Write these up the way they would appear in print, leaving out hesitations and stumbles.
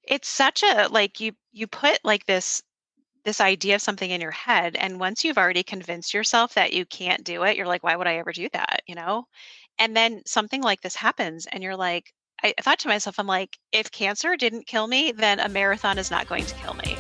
It's such a like you put like this idea of something in your head, and once you've already convinced yourself that you can't do it, you're like, why would I ever do that, you know? And then something like this happens and you're like, I thought to myself, I'm like, if cancer didn't kill me, then a marathon is not going to kill me.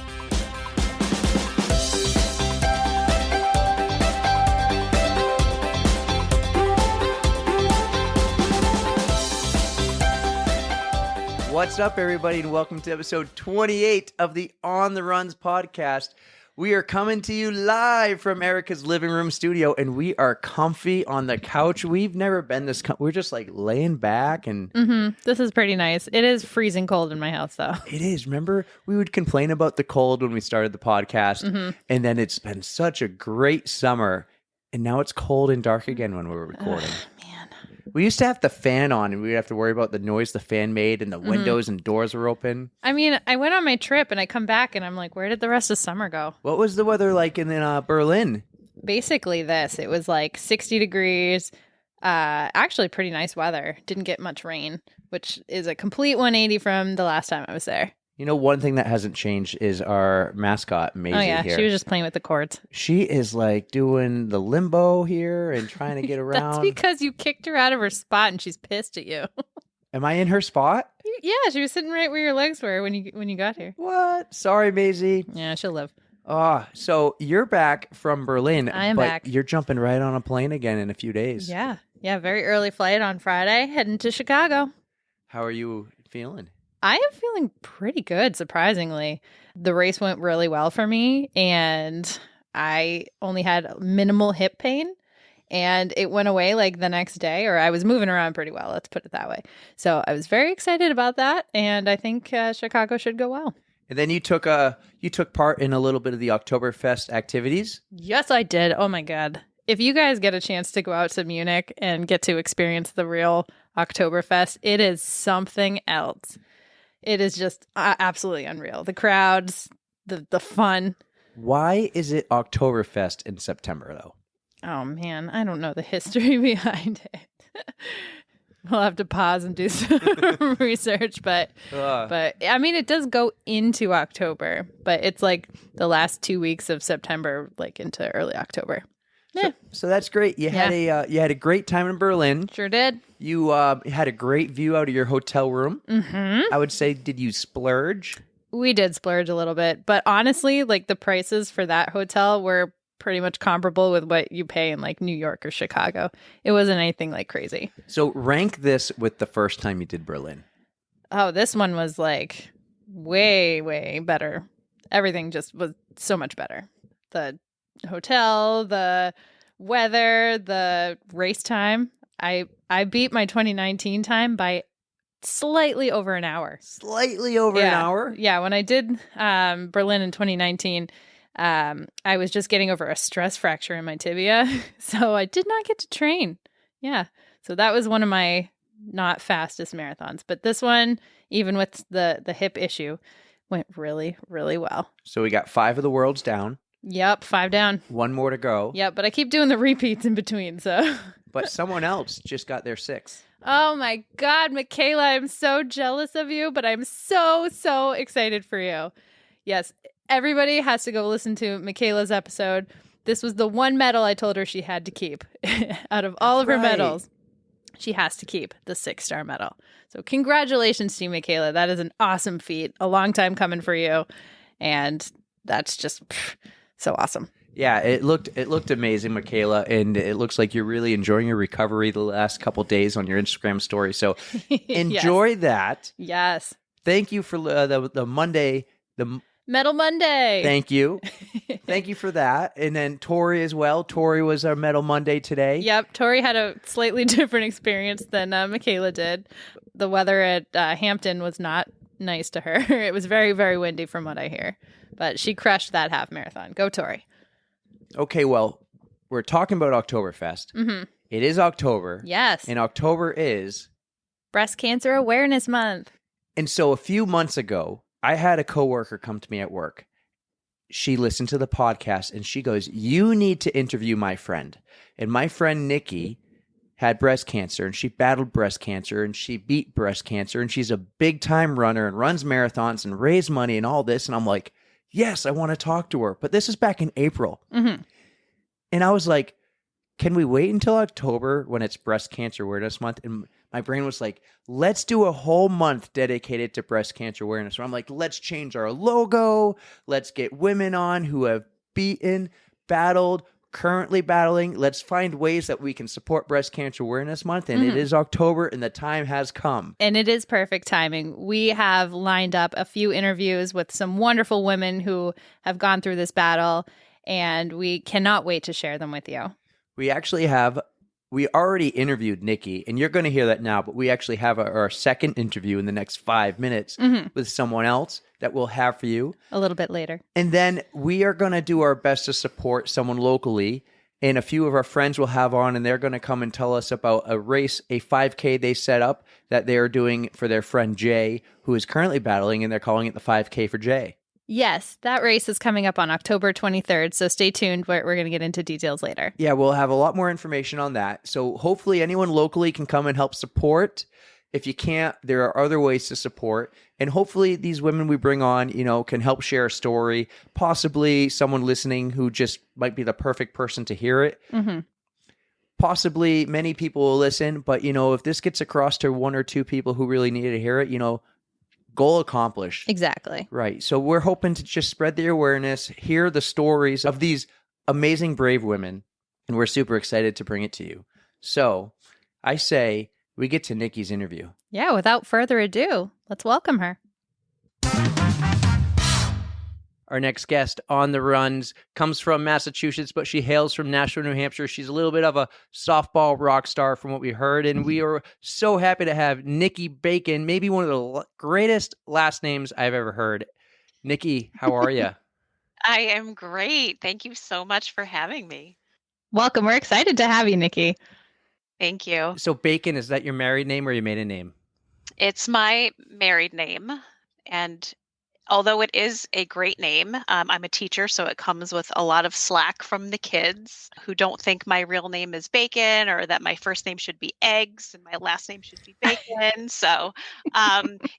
What's up, everybody, and welcome to episode 28 of the On the Runs podcast. We are coming to you live from Erica's living room studio, and we are comfy on the couch. We've never been this we're just like laying back and This is pretty nice. It is freezing cold in my house, though. it is. Remember, we would complain about the cold when we started the podcast, and then it's been such a great summer, and now it's cold and dark again when we're recording. Man. We used to have the fan on, and we'd have to worry about the noise the fan made, and the windows and doors were open. I mean, I went on my trip and I come back and I'm like, where did the rest of summer go? What was the weather like in Berlin? Basically this. It was like 60 degrees. Actually pretty nice weather. Didn't get much rain, which is a complete 180 from the last time I was there. You know, one thing that hasn't changed is our mascot, Maisie, Oh, yeah. here. She was just playing with the cords. She is like doing the limbo here and trying to get around. That's because you kicked her out of her spot and she's pissed at you. Am I in her spot? Yeah, she was sitting right where your legs were when you got here. What? Sorry, Maisie. Yeah, she'll live. So you're back from Berlin. I am but back. You're jumping right on a plane again in a few days. Yeah. Yeah, very early flight on Friday, heading to Chicago. How are you feeling? I am feeling pretty good, surprisingly. The race went really well for me, and I only had minimal hip pain, and it went away like the next day, or I was moving around pretty well, let's put it that way. So I was very excited about that, and I think Chicago should go well. And then you took part in a little bit of the Oktoberfest activities. Yes, I did. Oh my God. If you guys get a chance to go out to Munich and get to experience the real Oktoberfest, it is something else. It is just absolutely unreal. The crowds, the fun. Why is it Oktoberfest in September, though? Oh, man. I don't know the history behind it. We'll have to pause and do some research. But I mean, it does go into October. But it's like the last 2 weeks of September, like into early October. Yeah. So that's great. You had a great time in Berlin. Sure did. You had a great view out of your hotel room. I would say, did you splurge? We did splurge a little bit, but honestly, like the prices for that hotel were pretty much comparable with what you pay in like New York or Chicago. It wasn't anything like crazy. So rank this with the first time you did Berlin. Oh, this one was like way, way better. Everything just was so much better. The hotel, the weather, the race time. I beat my 2019 time by slightly over an hour. Slightly over an hour? Yeah, when I did Berlin in 2019, I was just getting over a stress fracture in my tibia, so I did not get to train. Yeah, so that was one of my not fastest marathons. But this one, even with the hip issue, went really, really well. So we got 5 of the worlds down. Yep, 5 down. 1 more to go. Yep, but I keep doing the repeats in between, so. But someone else just got their 6th. Oh my God, Michaela, I'm so jealous of you, but I'm so excited for you. Yes, everybody has to go listen to Michaela's episode. This was the one medal I told her she had to keep. Out of all of her medals, she has to keep the 6-star medal. So congratulations to you, Michaela. That is an awesome feat. A long time coming for you. And that's just so awesome. Yeah, it looked amazing, Michaela, and it looks like you're really enjoying your recovery the last couple days on your Instagram story. So enjoy that. Yes. Thank you for the Monday, the Medal Monday. Thank you. Thank you for that. And then Tori as well. Tori was our Medal Monday today. Yep. Tori had a slightly different experience than Michaela did. The weather at Hampton was not nice to her. It was very, very windy from what I hear. But she crushed that half marathon. Go, Tori. Okay, well, we're talking about Oktoberfest. Mm-hmm. It is October. Yes. And October is Breast Cancer Awareness Month. And so a few months ago, I had a coworker come to me at work. She listened to the podcast and she goes, "You need to interview my friend." And my friend Nicky had breast cancer and she battled breast cancer and she beat breast cancer and she's a big time runner and runs marathons and raised money and all this. And I'm like, yes, I want to talk to her. But this is back in April. Mm-hmm. And I was like, can we wait until October when it's Breast Cancer Awareness Month? And my brain was like, let's do a whole month dedicated to breast cancer awareness. So I'm like, let's change our logo. Let's get women on who have beaten, battled, currently battling. Let's find ways that we can support Breast Cancer Awareness Month. And it is October and the time has come. And it is perfect timing. We have lined up a few interviews with some wonderful women who have gone through this battle, and we cannot wait to share them with you. We already interviewed Nikki, and you're going to hear that now, but we actually have our second interview in the next 5 minutes with someone else that we'll have for you a little bit later. And then we are going to do our best to support someone locally, and a few of our friends will have on, and they're going to come and tell us about a race, a 5K they set up that they are doing for their friend Jay, who is currently battling, and they're calling it the 5K for Jay. Yes, that race is coming up on October 23rd, so stay tuned. We're going to get into details later. Yeah, we'll have a lot more information on that. So hopefully anyone locally can come and help support. If you can't, there are other ways to support. And hopefully these women we bring on, can help share a story. Possibly someone listening who just might be the perfect person to hear it. Mm-hmm. Possibly many people will listen, but, if this gets across to one or two people who really needed to hear it, goal accomplished. Exactly. Right. So we're hoping to just spread the awareness, hear the stories of these amazing, brave women, and we're super excited to bring it to you. So I say we get to Nikki's interview. Yeah, without further ado, let's welcome her. Our next guest on the runs comes from Massachusetts, but she hails from Nashua, New Hampshire. She's a little bit of a softball rock star from what we heard, and we are so happy to have Nicky Bacon, maybe one of the greatest last names I've ever heard. Nicky, how are you? I am great. Thank you so much for having me. Welcome. We're excited to have you, Nicky. Thank you. So Bacon, is that your married name or your maiden name? It's my married name, and although it is a great name, I'm a teacher, so it comes with a lot of slack from the kids who don't think my real name is Bacon or that my first name should be Eggs and my last name should be Bacon. So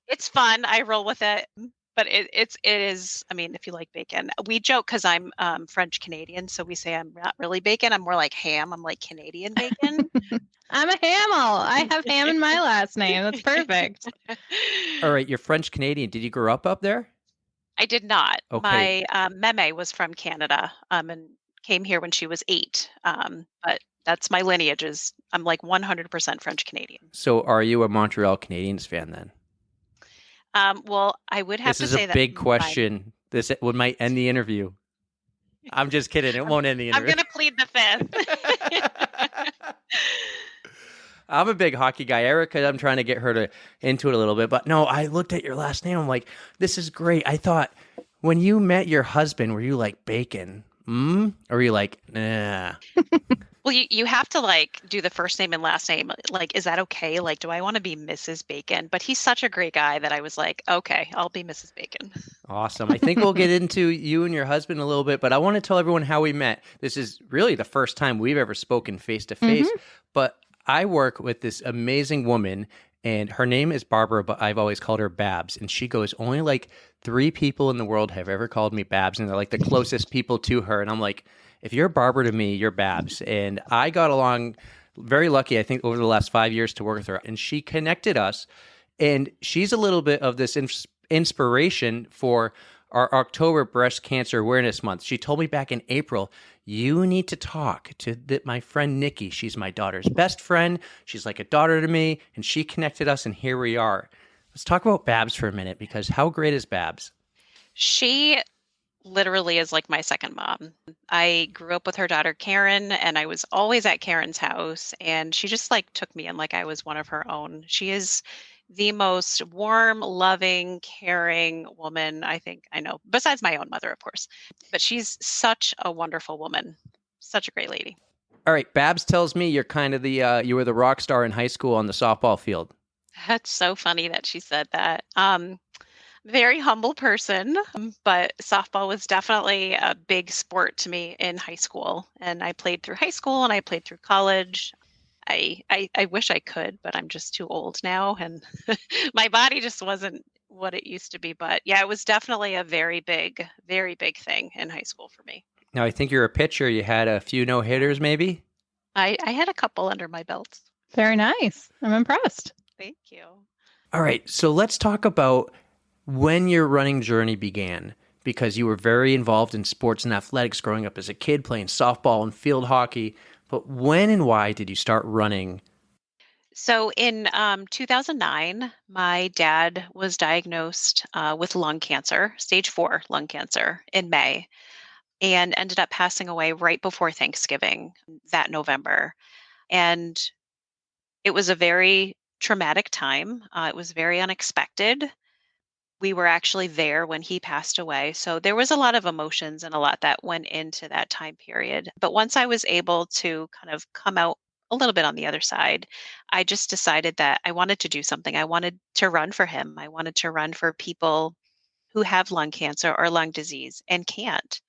it's fun. I roll with it. But it is, I mean, if you like bacon, we joke because I'm French Canadian, so we say I'm not really bacon. I'm more like ham. I'm like Canadian bacon. I'm a Hamill. I have ham in my last name. That's perfect. All right, you're French Canadian. Did you grow up there? I did not. Okay. My meme was from Canada and came here when she was 8. But that's my lineage is I'm like 100% French Canadian. So are you a Montreal Canadiens fan then? Well, I would have to say that. This is a big question. This might end the interview. I'm just kidding. It won't end the interview. I'm going to plead the 5th. I'm a big hockey guy. Erica, I'm trying to get her into it a little bit. But no, I looked at your last name. I'm like, this is great. I thought when you met your husband, were you like Bacon? Or were you like, nah? Well, you have to like do the first name and last name. Like, is that okay? Like, do I want to be Mrs. Bacon? But he's such a great guy that I was like, okay, I'll be Mrs. Bacon. Awesome. I think we'll get into you and your husband a little bit, but I want to tell everyone how we met. This is really the first time we've ever spoken face to face, but I work with this amazing woman, and her name is Barbara, but I've always called her Babs. And she goes, only like 3 people in the world have ever called me Babs, and they're like the closest people to her. And I'm like, if you're Barbara to me, you're Babs. And I got along very lucky, I think, over the last 5 years to work with her. And she connected us. And she's a little bit of this inspiration for our October Breast Cancer Awareness Month. She told me back in April, you need to talk to my friend Nikki. She's my daughter's best friend. She's like a daughter to me. And she connected us, and here we are. Let's talk about Babs for a minute, because how great is Babs? She literally is like my second mom. I grew up with her daughter, Karen, and I was always at Karen's house, and she just like took me in like I was one of her own. She is the most warm, loving, caring woman I think I know, besides my own mother, of course. But she's such a wonderful woman, such a great lady. All right, Babs tells me you're kind of you were the rock star in high school on the softball field. That's so funny that she said that. Very humble person, but softball was definitely a big sport to me in high school. And I played through high school and I played through college. I wish I could, but I'm just too old now, and my body just wasn't what it used to be. But yeah, it was definitely a very big thing in high school for me. Now, I think you're a pitcher. You had a few no hitters, maybe? I had a couple under my belt. Very nice. I'm impressed. Thank you. All right. So let's talk about when your running journey began, because you were very involved in sports and athletics growing up as a kid, playing softball and field hockey. But when and why did you start running? So in 2009, my dad was diagnosed with lung cancer, stage 4 lung cancer in May, and ended up passing away right before Thanksgiving that November. And it was a very traumatic time. It was very unexpected. We were actually there when he passed away. So there was a lot of emotions and a lot that went into that time period. But once I was able to kind of come out a little bit on the other side, I just decided that I wanted to do something. I wanted to run for him. I wanted to run for people who have lung cancer or lung disease and can't.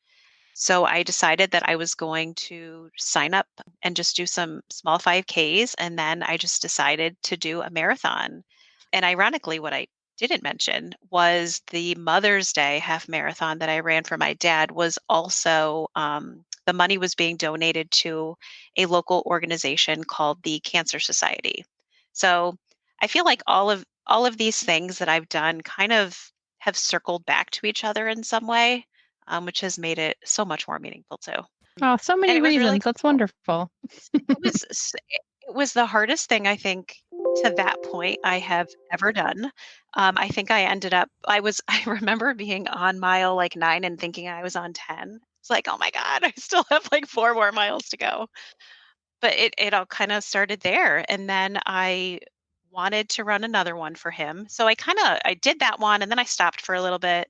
So I decided that I was going to sign up and just do some small 5Ks. And then I just decided to do a marathon. And ironically, what I didn't mention was the Mother's Day half marathon that I ran for my dad was also the money was being donated to a local organization called the Cancer Society. So I feel like all of these things that I've done kind of have circled back to each other in some way, which has made it so much more meaningful too. Oh, so And many it was really reasons. That's cool. wonderful. It was the hardest thing I think to that point I have ever done. I think I ended up I remember being on mile like 9 and thinking I was on 10. It's like, "Oh my god, I still have like 4 more miles to go." But it all kind of started there, and then I wanted to run another one for him. So I did that one and then I stopped for a little bit,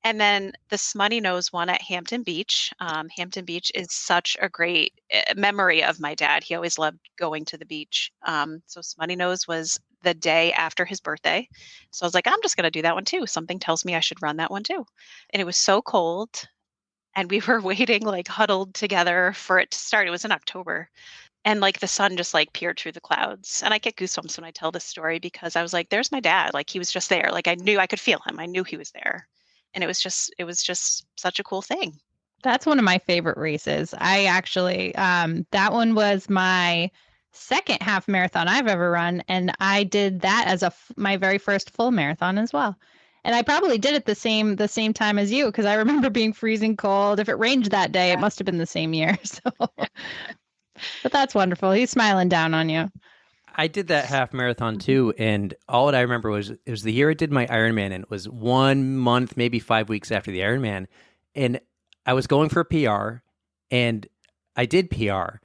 and then the Smutty Nose one at Hampton Beach. Hampton Beach is such a great memory of my dad. He always loved going to the beach. So Smutty Nose was the day after his birthday. So I was like, I'm just going to do that one too. Something tells me I should run that one too. And it was so cold. And we were waiting, like huddled together for it to start. It was in October. And like the sun just like peered through the clouds. And I get goosebumps when I tell this story because I was like, there's my dad. Like he was just there. Like I could feel him. I knew he was there. And it was just such a cool thing. That's one of my favorite races. I actually, that one was my second half marathon I've ever run, and I did that as my very first full marathon as well. And I probably did it the same time as you because I remember being freezing cold. If it rained that day, it Yeah. must have been the same year. So, but that's wonderful. He's smiling down on you. I did that half marathon too, and all that I remember was it was the year I did my Ironman, and it was 1 month, maybe 5 weeks after the Ironman, and I was going for a PR, and I did PR,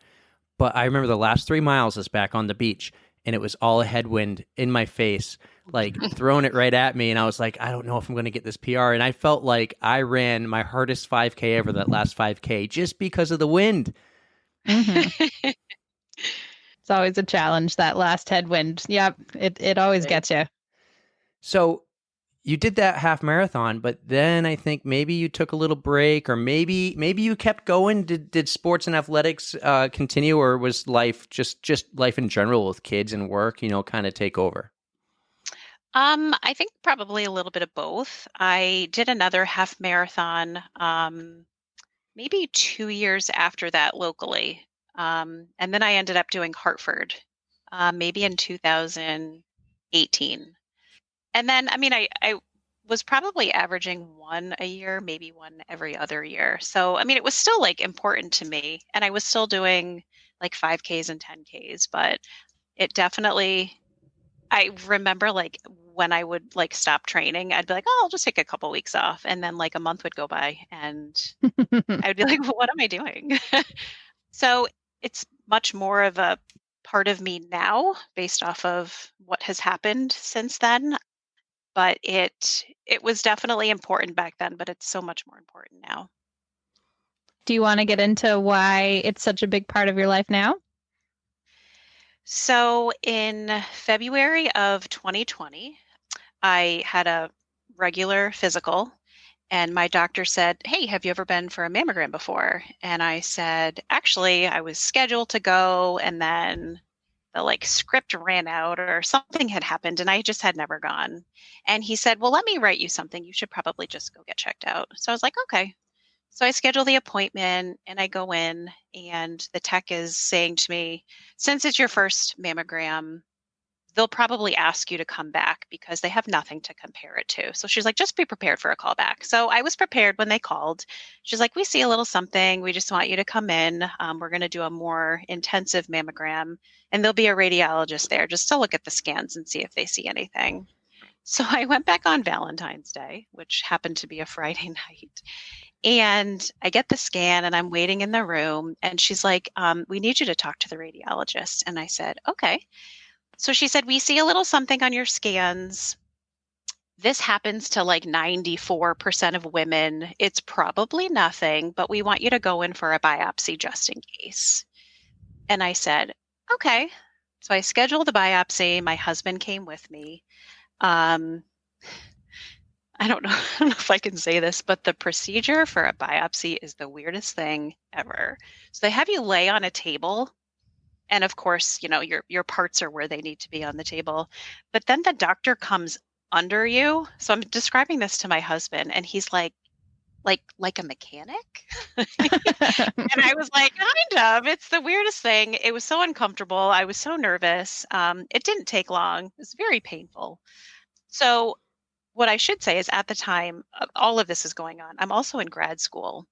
but I remember the last 3 miles was back on the beach, and it was all a headwind in my face, like throwing it right at me, and I was like, I don't know if I'm going to get this PR, and I felt like I ran my hardest 5K ever that last 5K just because of the wind. Hmm. It's always a challenge, that last headwind. Yep, it always Right. gets you. So you did that half marathon, but then I think maybe you took a little break, or maybe you kept going. Did sports and athletics continue, or was life just life in general with kids and work, kind of take over? I think probably a little bit of both. I did another half marathon, maybe 2 years after that locally. And then I ended up doing Hartford, maybe in 2018. And then, I mean, I was probably averaging one a year, maybe one every other year. So, I mean, it was still like important to me. And I was still doing like 5Ks and 10Ks, but it definitely, I remember like when I would like stop training, I'd be like, oh, I'll just take a couple weeks off. And then like a month would go by and I would be like, what am I doing? So it's much more of a part of me now based off of what has happened since then. But it was definitely important back then, but it's so much more important now. Do you want to get into why it's such a big part of your life now? So in February of 2020, I had a regular physical and my doctor said, "Hey, have you ever been for a mammogram before?" And I said, "Actually, I was scheduled to go and then the like script ran out or something had happened and I just had never gone. And he said, "Well, let me write you something. You should probably just go get checked out." So I was like, "Okay." So I schedule the appointment and I go in and the tech is saying to me, "Since it's your first mammogram, they'll probably ask you to come back because they have nothing to compare it to." So she's like, "Just be prepared for a call back." So I was prepared when they called. She's like, "We see a little something. We just want you to come in. We're going to do a more intensive mammogram, and there'll be a radiologist there just to look at the scans and see if they see anything." So I went back on Valentine's Day, which happened to be a Friday night. And I get the scan and I'm waiting in the room. And she's like, "We need you to talk to the radiologist." And I said, "Okay." So she said, "We see a little something on your scans. This happens to like 94% of women. It's probably nothing, but we want you to go in for a biopsy just in case." And I said, "Okay." So I scheduled the biopsy. My husband came with me. Um, I don't know, I don't know if I can say this, but the procedure for a biopsy is the weirdest thing ever. So they have you lay on a table. And of course, your parts are where they need to be on the table. But then the doctor comes under you. So I'm describing this to my husband and he's like a mechanic. And I was like, kind of. It's the weirdest thing. It was so uncomfortable. I was so nervous. It didn't take long. It was very painful. So what I should say is at the time all of this is going on, I'm also in grad school.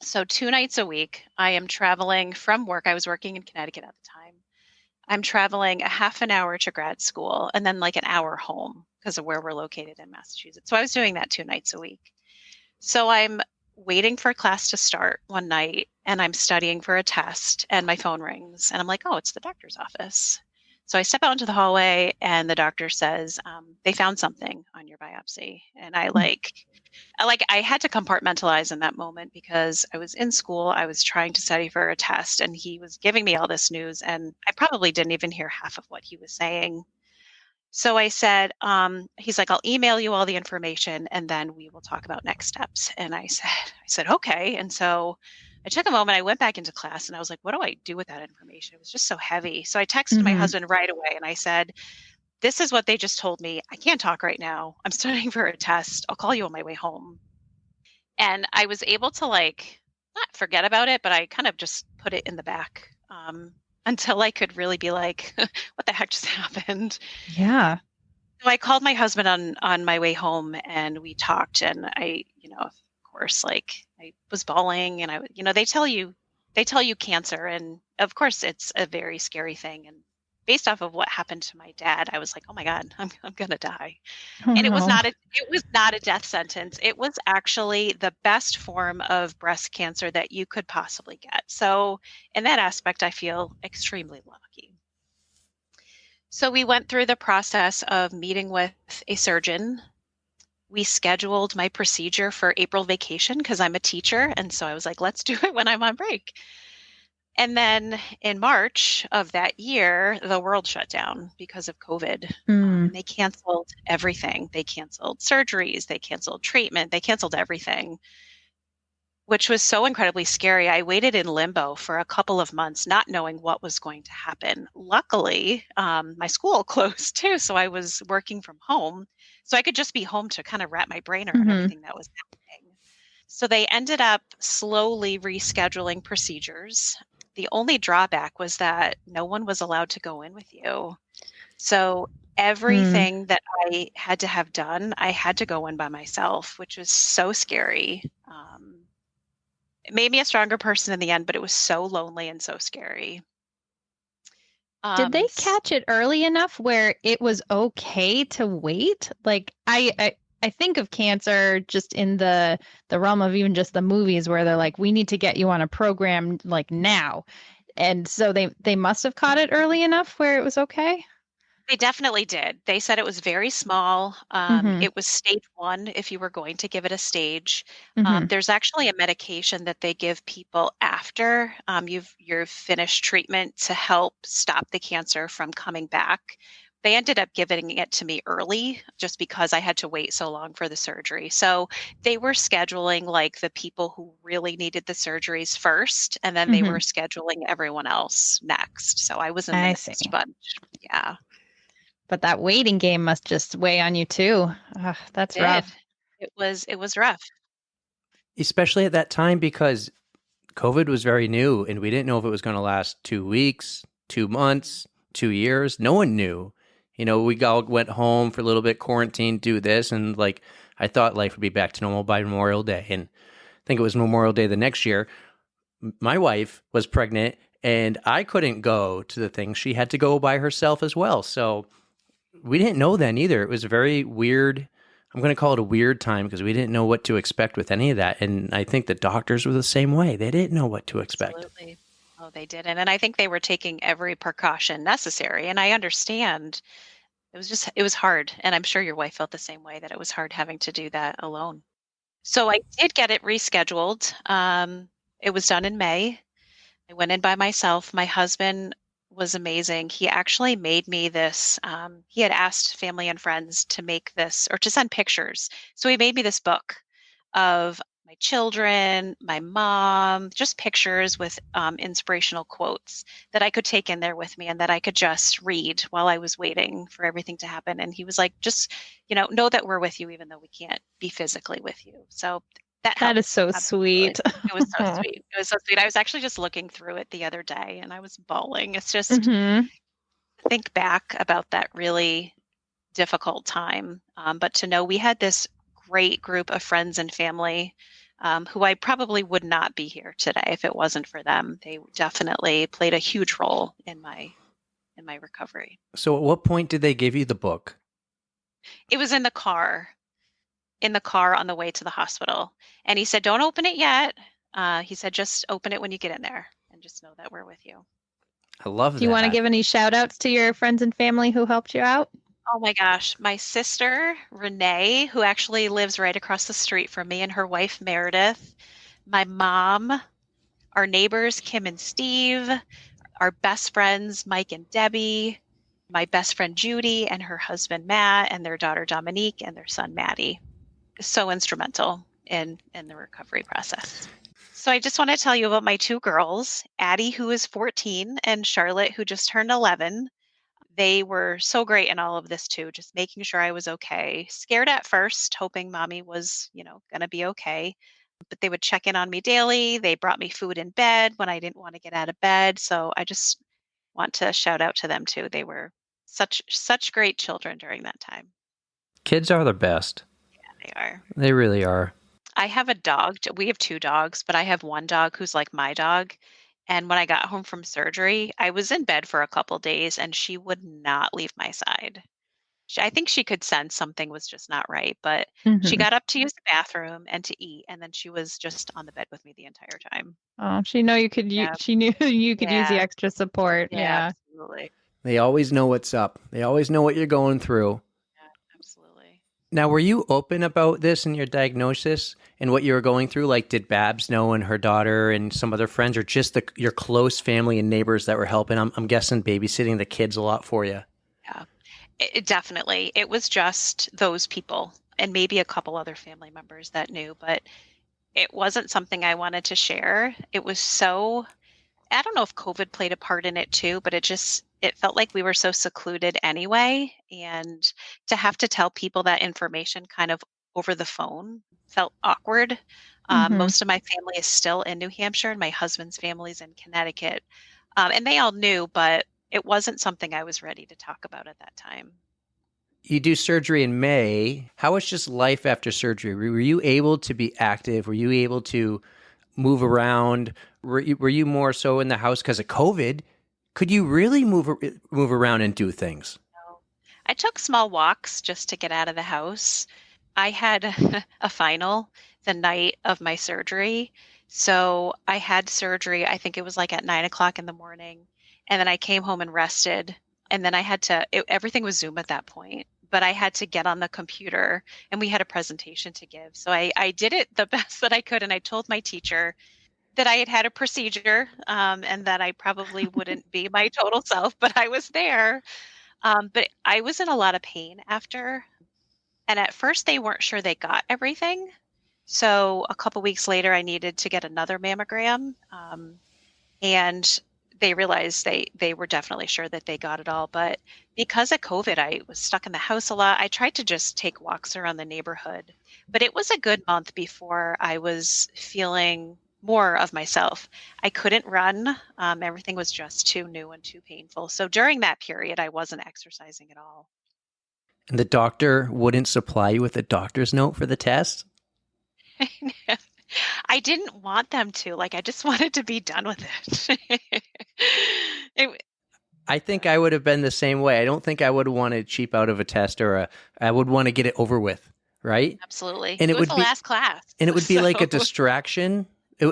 So 2 nights a week, I am traveling from work. I was working in Connecticut at the time. I'm traveling a half an hour to grad school and then like an hour home because of where we're located in Massachusetts. So I was doing that 2 nights a week. So I'm waiting for class to start one night and I'm studying for a test and my phone rings and I'm like, "Oh, it's the doctor's office." So I step out into the hallway and the doctor says, "They found something on your biopsy." And I had to compartmentalize in that moment because I was in school, I was trying to study for a test, and he was giving me all this news, and I probably didn't even hear half of what he was saying. So I said, he's like, "I'll email you all the information, and then we will talk about next steps." And I said, "Okay." And so I took a moment, I went back into class, and I was like, "What do I do with that information?" It was just so heavy. So I texted my Mhm. husband right away, and I said, "This is what they just told me. I can't talk right now. I'm studying for a test. I'll call you on my way home." And I was able to like not forget about it, but I kind of just put it in the back until I could really be like, "What the heck just happened?" Yeah. So I called my husband on my way home, and we talked. And of course, like I was bawling, and they tell you cancer, and of course, it's a very scary thing. And based off of what happened to my dad, I was like, "Oh my God, I'm gonna die." Oh And no. it was not a death sentence. It was actually the best form of breast cancer that you could possibly get. So in that aspect, I feel extremely lucky. So we went through the process of meeting with a surgeon. We scheduled my procedure for April vacation because I'm a teacher. And so I was like, let's do it when I'm on break. And then in March of that year, the world shut down because of COVID. Mm. And they canceled everything. They canceled surgeries, they canceled treatment, they canceled everything, which was so incredibly scary. I waited in limbo for a couple of months, not knowing what was going to happen. Luckily, my school closed too. So I was working from home. So I could just be home to kind of wrap my brain around Mhm. everything that was happening. So they ended up slowly rescheduling procedures. The only drawback was that no one was allowed to go in with you. So Mm. everything that I had to have done, I had to go in by myself, which was so scary. It made me a stronger person in the end, but it was so lonely and so scary. Did they S- catch it early enough where it was okay to wait? Like I think of cancer just in the realm of even just the movies where they're like, we need to get you on a program like now. And so they must have caught it early enough where it was okay. They definitely did. They said it was very small. Mm-hmm. It was stage one if you were going to give it a stage. Mm-hmm. There's actually a medication that they give people after you've finished treatment to help stop the cancer from coming back, They ended up giving it to me early just because I had to wait so long for the surgery. So they were scheduling like the people who really needed the surgeries first, and then they Hmm. were scheduling everyone else next. So I was in the I next see. bunch. Yeah, But that waiting game must just weigh on you too. Ugh, it that's did. rough. It was rough. Especially at that time because COVID was very new and we didn't know if it was going to last 2 weeks, 2 months, 2 years. No one knew. We all went home for a little bit, quarantine, do this. And like, I thought life would be back to normal by Memorial Day. And I think it was Memorial Day the next year. My wife was pregnant and I couldn't go to the thing. She had to go by herself as well. So we didn't know then either. It was a very weird. I'm going to call it a weird time because we didn't know what to expect with any of that. And I think the doctors were the same way. They didn't know what to expect. Absolutely. Oh, they didn't. And I think they were taking every precaution necessary. And I understand it was hard. And I'm sure your wife felt the same way that it was hard having to do that alone. So I did get it rescheduled. It was done in May. I went in by myself. My husband was amazing. He actually made me this. He had asked family and friends to make this or to send pictures. So he made me this book of my children, my mom, just pictures with inspirational quotes that I could take in there with me and that I could just read while I was waiting for everything to happen. And he was like, just, know that we're with you, even though we can't be physically with you. So that That is helped. so Absolutely. sweet. It was so sweet. It was so sweet. I was actually just looking through it the other day and I was bawling. It's just Hmm. think back about that really difficult time. But to know we had this great group of friends and family who I probably would not be here today if it wasn't for them. They definitely played a huge role in my recovery. So, at what point did they give you the book? It was in the car on the way to the hospital, and he said, "Don't open it yet." He said, "Just open it when you get in there, and just know that we're with you." I love Do you want to that. give any shout outs to your friends and family who helped you out? Oh my gosh, my sister Renee, who actually lives right across the street from me, and her wife Meredith, my mom, our neighbors Kim and Steve, our best friends Mike and Debbie, my best friend Judy and her husband Matt, and their daughter Dominique and their son Maddie. So instrumental in the recovery process. So I just want to tell you about my two girls, Addie, who is 14, and Charlotte, who just turned 11. They were so great in all of this too, just making sure I was okay. Scared at first, hoping mommy was, going to be okay. But they would check in on me daily. They brought me food in bed when I didn't want to get out of bed. So I just want to shout out to them too. They were such great children during that time. Kids are the best. They are. They really are. I have a dog. We have two dogs, but I have one dog who's like my dog. And when I got home from surgery, I was in bed for a couple days and she would not leave my side. I think she could sense something was just not right, but she Hmm. got up to use the bathroom and to eat, and then she was just on the bed with me the entire time. Oh, she know you could. Yeah, She knew you could use the yeah, extra support. yeah, Yeah. absolutely. They always know what's up, they always know what you're going through. Yeah, absolutely. Now, were you open about this in your diagnosis and what you were going through? Like, did Babs know and her daughter and some other friends, or just your close family and neighbors that were helping? I'm guessing babysitting the kids a lot for you. Yeah, it definitely. It was just those people and maybe a couple other family members that knew, but it wasn't something I wanted to share. It was so I don't know if COVID played a part in it too, but it felt like we were so secluded anyway. And to have to tell people that information kind of over the phone felt awkward. Hmm. Most of my family is still in New Hampshire, and my husband's family's in Connecticut. And they all knew, but it wasn't something I was ready to talk about at that time. You do surgery in May. How was just life after surgery? Were you able to be active? Were you able to move around? Were you more so in the house because of COVID? Could you really move around and do things? So I took small walks just to get out of the house. I had a final the night of my surgery. So I had surgery, I think it was like at 9 o'clock in the morning. And then I came home and rested. And then everything was Zoom at that point. But I had to get on the computer and we had a presentation to give. So I did it the best that I could. And I told my teacher that I had had a procedure and that I probably wouldn't be my total self, but I was there. But I was in a lot of pain after. And at first, they weren't sure they got everything. So a couple weeks later, I needed to get another mammogram. And they realized they were definitely sure that they got it all. But because of COVID, I was stuck in the house a lot. I tried to just take walks around the neighborhood, but it was a good month before I was feeling more of myself. I couldn't run. Everything was just too new and too painful. So during that period, I wasn't exercising at all. And the doctor wouldn't supply you with a doctor's note for the test? I didn't want them to. Like, I just wanted to be done with it. It I think I would have been the same way. I don't think I would have wanted cheap out of a test I would want to get it over with, right? Absolutely. And It was the last class. it would be So like a distraction.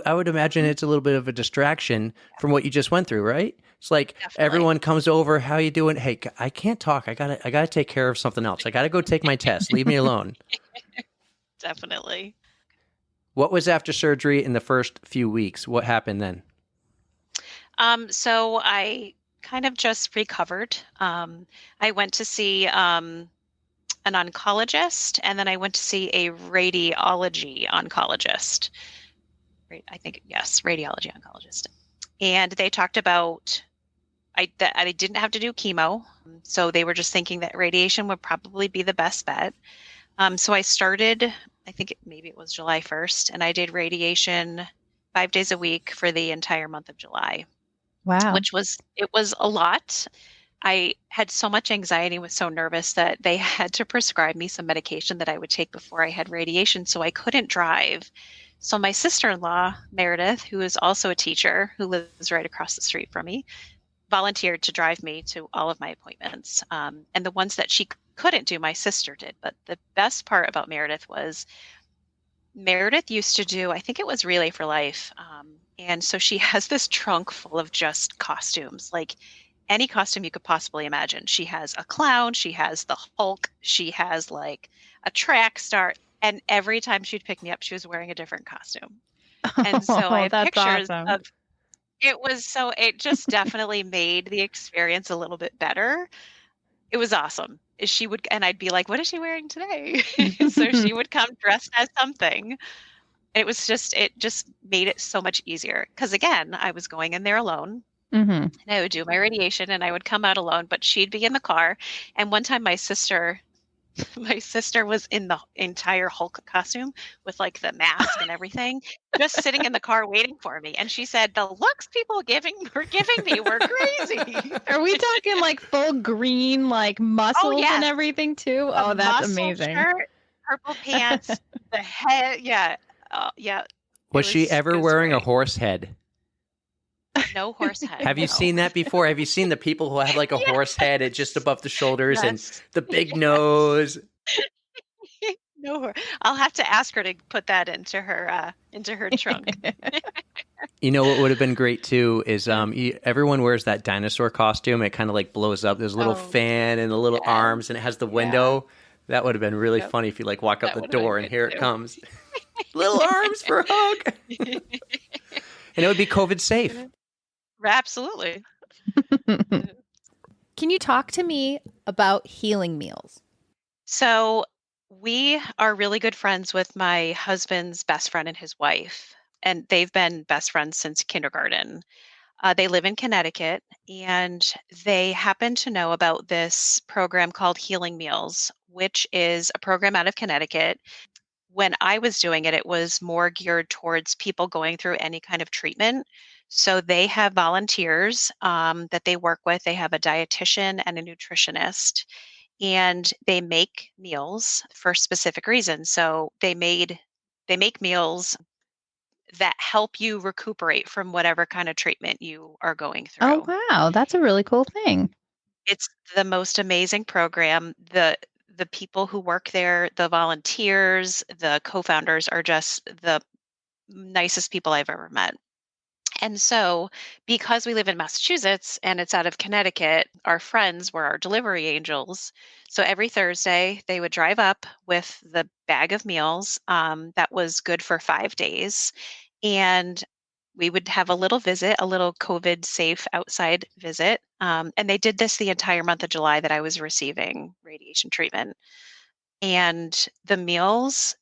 I would imagine it's a little bit of a distraction from what you just went through, right? It's like definitely. everyone comes over, how you doing? Hey, I can't talk. I gotta take care of something else. I gotta go take my test. Leave me alone. Definitely. What was after surgery in the first few weeks? What happened then? So I kind of just recovered. I went to see an oncologist, and then I went to see a radiology oncologist. Right, I think, yes, radiology oncologist. And they talked about that I didn't have to do chemo. So they were just thinking that radiation would probably be the best bet. So I started, I think maybe it was July 1st, and I did radiation 5 days a week for the entire month of July, Wow. it was a lot. I had so much anxiety, was so nervous that they had to prescribe me some medication that I would take before I had radiation, so I couldn't drive. So my sister-in-law, Meredith, who is also a teacher who lives right across the street from me, volunteered to drive me to all of my appointments. And the ones that she couldn't do, my sister did. But the best part about Meredith was Meredith used to do, I think it was Relay for Life. And so she has this trunk full of just costumes, like any costume you could possibly imagine. She has a clown, she has the Hulk, she has like a track star. And every time she'd pick me up, she was wearing a different costume. And so I Oh, have that's pictures awesome. of it just definitely made the experience a little bit better. It was awesome. She would, and I'd be like, what is she wearing today? So she would come dressed as something. It just made it so much easier. Because again, I was going in there alone hmm and I would do my radiation and I would come out alone, but she'd be in the car. And one time my sister was in the entire Hulk costume with like the mask and everything, just sitting in the car waiting for me. And she said, the looks people were giving me were crazy. Are we talking like full green, like Oh muscles and yes, everything too? a Oh, that's muscle amazing. shirt, purple pants, the head, yeah, yeah. Was she It ever was wearing a great. horse head? No horse head. Have you No. seen that before? Have you seen the people who have like a horse head at just Yes. above the shoulders and Yes. the big Yes. nose? No, I'll have to ask her to put that into her trunk. You know what would have been great too is everyone wears that dinosaur costume. It kind of like blows up. There's a little Oh, fan and the little yes. arms, and it has the Yeah. window. That would have been really Yep. funny if you like walk out That the would have been door and good here it too. comes. Little arms for a hug. And it would be COVID safe. Absolutely. Can you talk to me about healing meals? So we are really good friends with my husband's best friend and his wife, and they've been best friends since kindergarten. They live in Connecticut, and they happen to know about this program called Healing Meals, which is a program out of Connecticut. When I was doing it, it was more geared towards people going through any kind of treatment. So they have volunteers that they work with. They have a dietitian and a nutritionist, and they make meals for specific reasons. So they make meals that help you recuperate from whatever kind of treatment you are going Oh, through. wow. That's a really cool thing. It's the most amazing program. The people who work there, the volunteers, the co-founders are just the nicest people I've ever met. And so, because we live in Massachusetts and it's out of Connecticut, our friends were our delivery angels. So every Thursday, they would drive up with the bag of meals that was good for 5 days. And we would have a little visit, a little COVID safe outside visit. And they did this the entire month of July that I was receiving radiation treatment. And the meals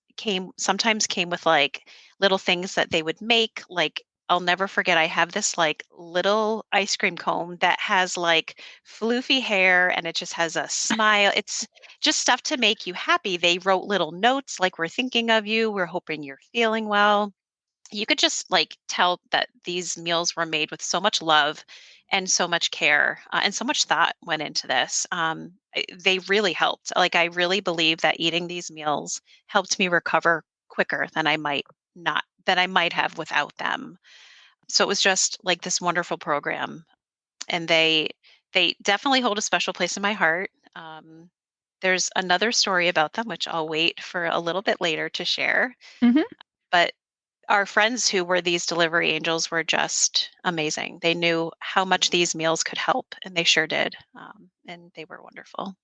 sometimes came with like little things that they would make. Like, I'll never forget, I have this like little ice cream cone that has like floofy hair and it just has a smile. It's just stuff to make you happy. They wrote little notes like, we're thinking of you, we're hoping you're feeling well. You could just like tell that these meals were made with so much love and so much care, and so much thought went into this. They really helped. Like, I really believe that eating these meals helped me recover quicker than I might have without them. So it was just like this wonderful program, and they definitely hold a special place in my heart. There's another story about them which I'll wait for a little bit later to share, Hmm. but our friends who were these delivery angels were just amazing. They knew how much these meals could help, and they sure did. And they were wonderful.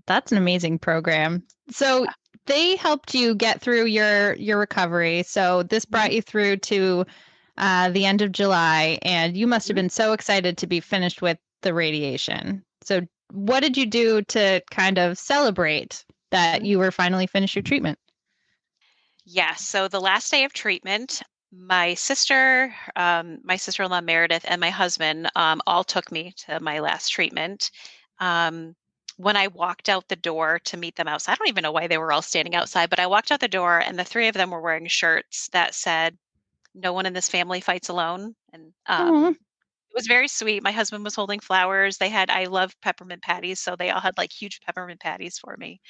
That's an amazing program. So Yeah. they helped you get through your recovery. So this brought Mhm. you through to the end of July, and you must have Mhm. been so excited to be finished with the radiation. So what did you do to kind of celebrate that Mhm. you were finally finished your treatment? Yes. So the last day of treatment, my sister-in-law Meredith, and my husband all took me to my last treatment. Um, when I walked out the door to meet them outside, I don't even know why they were all standing outside, but I walked out the door, and the three of them were wearing shirts that said, "No one in this family fights alone." And Oh, it was very sweet. My husband was holding flowers. I love peppermint patties, so they all had like huge peppermint patties for me.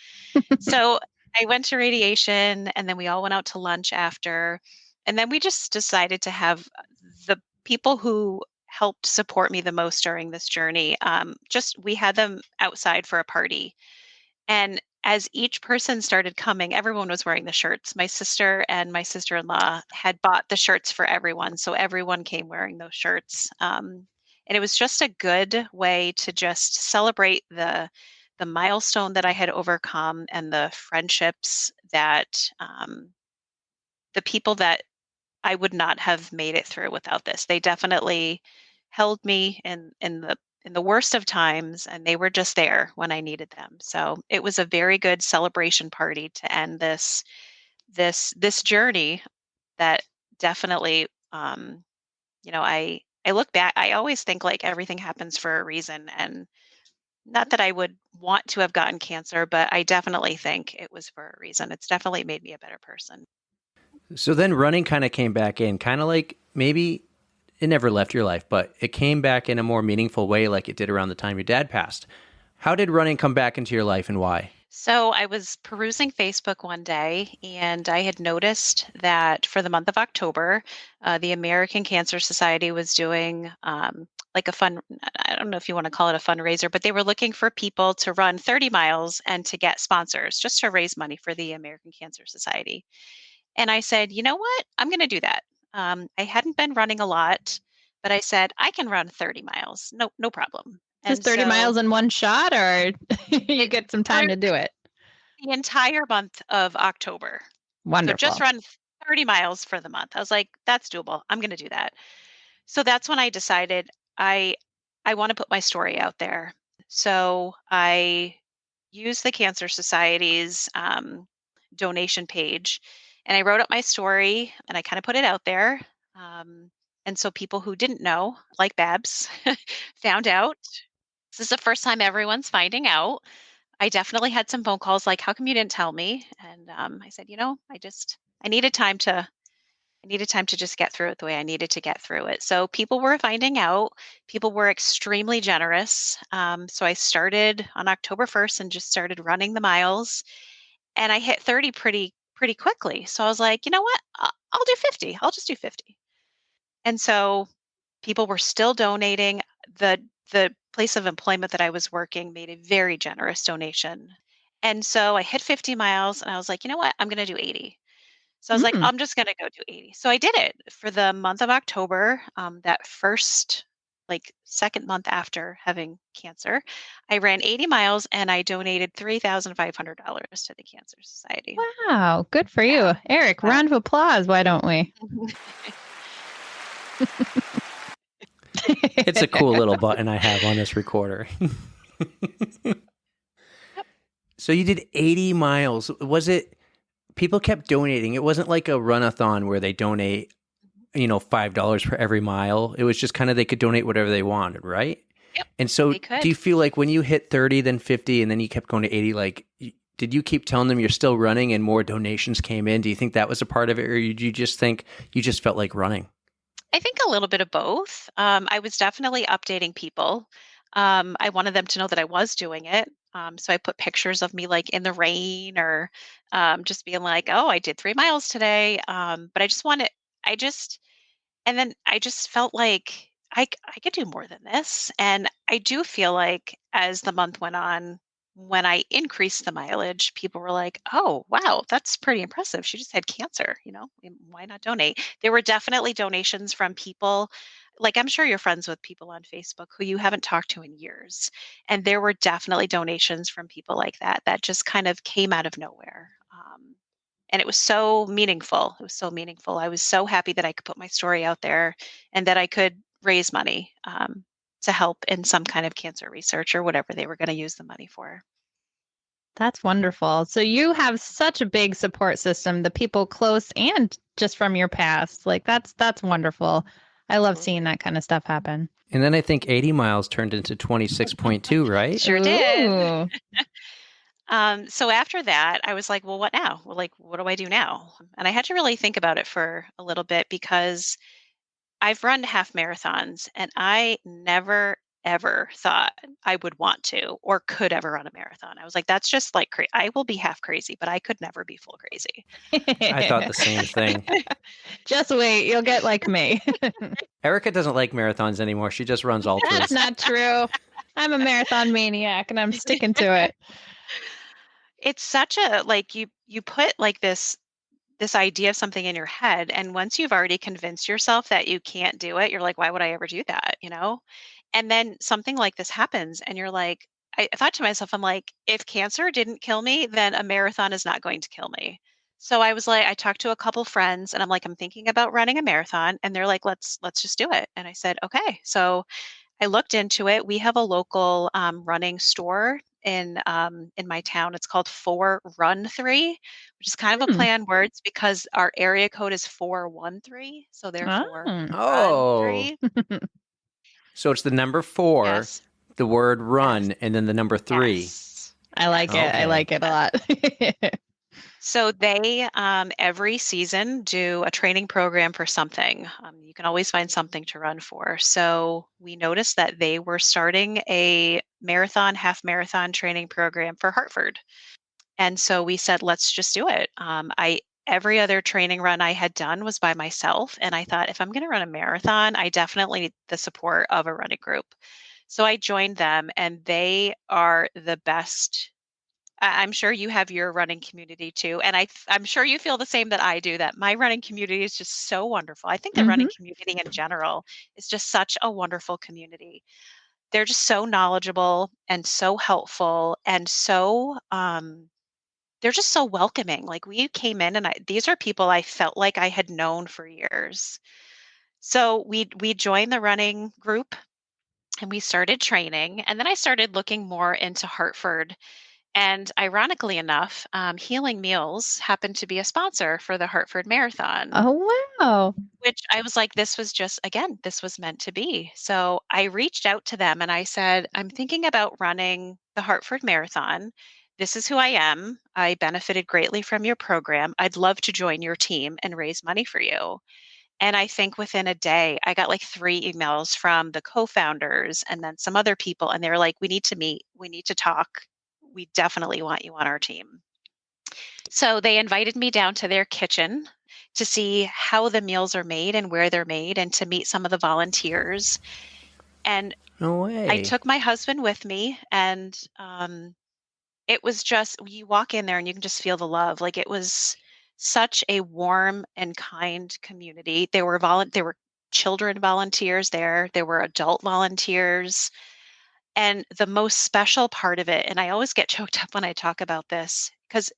So I went to radiation, and then we all went out to lunch after. And then we just decided to have the people who helped support me the most during this journey. Just we had them outside for a party. And as each person started coming, everyone was wearing the shirts. My sister and my sister-in-law had bought the shirts for everyone, so everyone came wearing those shirts. And it was just a good way to just celebrate the milestone that I had overcome, and the friendships that the people that I would not have made it through without this. They definitely held me in the worst of times, and they were just there when I needed them. So it was a very good celebration party to end this journey that definitely, I look back, I always think like everything happens for a reason, and not that I would want to have gotten cancer, but I definitely think it was for a reason. It's definitely made me a better person. So then running kind of came back in, kind of like maybe it never left your life, but it came back in a more meaningful way, like it did around the time your dad passed. How did running come back into your life and why? So I was perusing Facebook one day, and I had noticed that for the month of October, the American Cancer Society was doing like a fun, I don't know if you want to call it a fundraiser, but they were looking for people to run 30 miles and to get sponsors just to raise money for the American Cancer Society. And I said, you know what? I'm going to do that. I hadn't been running a lot, but I said, I can run 30 miles. No, no problem. just And 30 so miles in one shot, or you it get some time through to do it? the entire month of October. So just Wonderful. run 30 miles for the month. I was like, that's doable. I'm going to do that. So that's when I decided I I want to put my story out there. So I used the Cancer Society's donation page, and I wrote up my story, and I kind of put it out there. Um, and so people who didn't know, like Babs, found out. This is the first time everyone's finding out. I definitely had some phone calls like, "How come you didn't tell me?" And I said, I needed time to I needed time to just get through it the way I needed to get through it. So people were finding out. People were extremely generous. So I started on October 1st and just started running the miles, and I hit 30 pretty quickly. So I was like, you know what? I'll do 50. I'll just do 50. And so people were still donating. The place of employment that I was working made a very generous donation. And so I hit 50 miles, and I was like, you know what? I'm going to do 80. So I was like, Mm. I'm just going to go do 80. So I did it for the month of October, that first, like second month after having cancer. I ran 80 miles, and I donated $3,500 to the Cancer Society. Wow, good for Yeah. you. Eric, Yeah. round of applause, why don't we? It's a cool little button I have on this recorder. Yep. So you did 80 miles. Was it people kept donating? It wasn't like a run-a-thon where they donate, $5 for every mile. It was just kind of they could donate whatever they wanted, right? Yep. And so They do could. you feel like when you hit 30, then 50, and then you kept going to 80, like, did you keep telling them you're still running and more donations came in? Do you think that was a part of it, or did you just think you just felt like running? I think a little bit of both. I was definitely updating people. I wanted them to know that I was doing it. So I put pictures of me like in the rain or just being like, oh, I did 3 miles today. But I just, and then I just felt like I could do more than this. And I do feel like as the month went on, when I increased the mileage, people were like, "Oh, wow, that's pretty impressive. She just had cancer, why not donate?" There were definitely donations from people, like I'm sure you're friends with people on Facebook who you haven't talked to in years. And there were definitely donations from people like that that just kind of came out of nowhere. And it was so meaningful. It was so meaningful. I was so happy that I could put my story out there and that I could raise money to help in some kind of cancer research or whatever they were going to use the money for. That's wonderful. So you have such a big support system, the people close and just from your past. Like that's wonderful. I love seeing Absolutely. that kind of stuff happen. And then I think 80 miles turned into 26.2, right? Sure did. Ooh. So after that, I was like, well, what now? Well, like, what do I do now? And I had to really think about it for a little bit because I've run half marathons and I never ever thought I would want to or could ever run a marathon. I was like, that's just like I will be half crazy, but I could never be full crazy. I thought the same thing. Just wait, you'll get like me. Erica doesn't like marathons anymore. She just runs That's ultras. not true. I'm a marathon maniac and I'm sticking to it. It's such a like you put like this idea of something in your head, and once you've already convinced yourself that you can't do it, you're like, why would I ever do that? And then something like this happens and you're like, I thought to myself, I'm like, if cancer didn't kill me, then a marathon is not going to kill me. So I was like, I talked to a couple friends and I'm like, I'm thinking about running a marathon, and they're like, let's just do it. And I said, okay. So I looked into it. We have a local running store in my town. It's called 4 Run 3, which is kind of a Hmm. play on words because our area code is 413. So therefore, Oh. Run Oh, 3. so it's the number 4, Yes, the word yes, run, and then the number 3. yes, I like yes. it. I Okay. like it a lot. So they every season do a training program for something. You can always find something to run for. So we noticed that they were starting a marathon, half marathon training program for Hartford. And so we said, let's just do it. I Every other training run I had done was by myself, and I thought if I'm going to run a marathon, I definitely need the support of a running group. So I joined them, and they are the best. I'm sure you have your running community too, and I'm sure you feel the same that I do. That my running community is just so wonderful. I think the Hmm. running community in general is just such a wonderful community. They're just so knowledgeable and so helpful and so they're just so welcoming. Like we came in and these are people I felt like I had known for years. So we joined the running group and we started training. And then I started looking more into Hartford. And ironically enough, Healing Meals happened to be a sponsor for the Hartford Marathon, Oh, wow. which I was like, this was just, again, this was meant to be. So I reached out to them and I said, I'm thinking about running the Hartford Marathon. This is who I am. I benefited greatly from your program. I'd love to join your team and raise money for you. And I think within a day, I got like 3 emails from the co founders and then some other people. And they were like, we need to meet, we need to talk. We definitely want you on our team. So they invited me down to their kitchen to see how the meals are made and where they're made and to meet some of the volunteers. And No I way. took my husband with me, and it was just, you walk in there and you can just feel the love. Like it was such a warm and kind community. There were children volunteers there, there were adult volunteers. And the most special part of it, and I always get choked up when I talk about this, because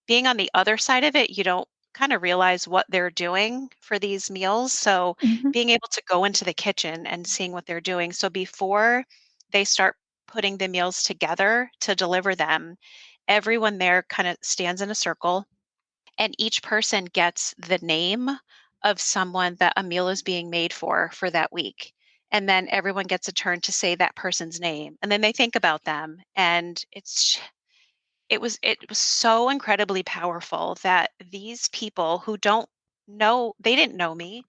being on the other side of it, you don't kind of realize what they're doing for these meals. So Mhm. being able to go into the kitchen and seeing what they're doing. So before they start putting the meals together to deliver them, everyone there kind of stands in a circle and each person gets the name of someone that a meal is being made for that week. And then everyone gets a turn to say that person's name. And then they think about them. And it was so incredibly powerful that these people who don't know, they didn't know me,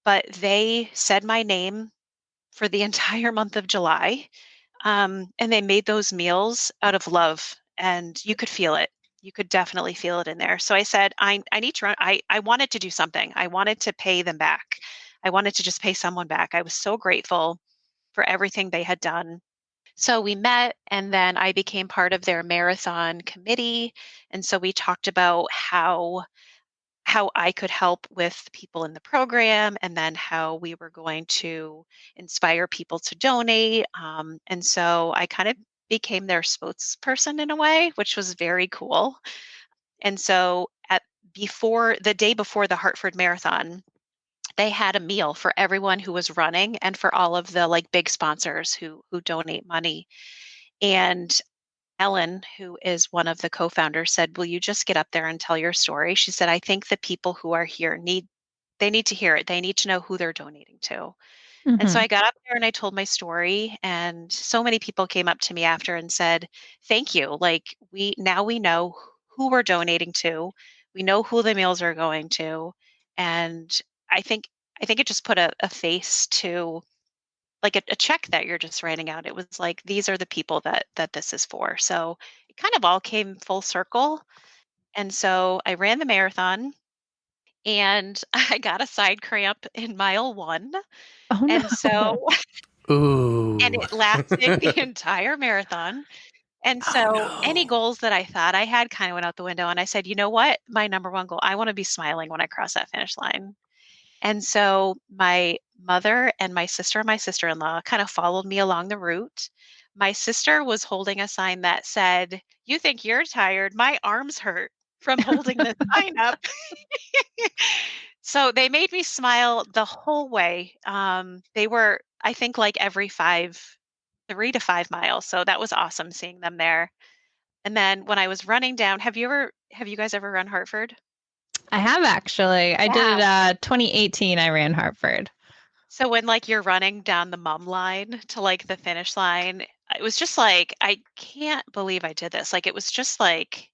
but they said my name for the entire month of July. And they made those meals out of love, and you could feel it. You could definitely feel it in there. So I said, I need to run. I wanted to do something. I wanted to pay them back. I wanted to just pay someone back. I was so grateful for everything they had done. So we met, and then I became part of their marathon committee. And so we talked about how I could help with people in the program, and then how we were going to inspire people to donate. And so I kind of became their spokesperson in a way, which was very cool. And so at before the day before the Hartford Marathon, they had a meal for everyone who was running and for all of the like big sponsors who donate money. And Ellen, who is one of the co-founders, said, "Will you just get up there and tell your story?" She said, "I think the people who are here need to hear it. They need to know who they're donating to." And so Mhm. I got up there and I told my story, and so many people came up to me after and said, "Thank you. Like we know who we're donating to. We know who the meals are going to." And I think I think it just put a face to like a check that you're just writing out. It was like these are the people that this is for. So it kind of all came full circle. And so I ran the marathon and I got a side cramp in mile 1. Oh And so no. and Ooh. it lasted the entire marathon. And Oh so any no. goals that I thought I had kind of went out the window. And I said, you know what? My number one goal, I want to be smiling when I cross that finish line. And so my mother and my sister and my sister-in-law kind of followed me along the route. My sister was holding a sign that said, "You think you're tired? My arms hurt from holding this sign up." So they made me smile the whole way. They were, I think, like every 3 to 5 miles. So that was awesome seeing them there. And then when I was running down, have you guys ever run Hartford? I have actually. I did Yeah. it 2018 I ran Hartford. So when, like, you're running down the mum line to, like, the finish line, it was just like, I can't believe I did this. Like, it was just like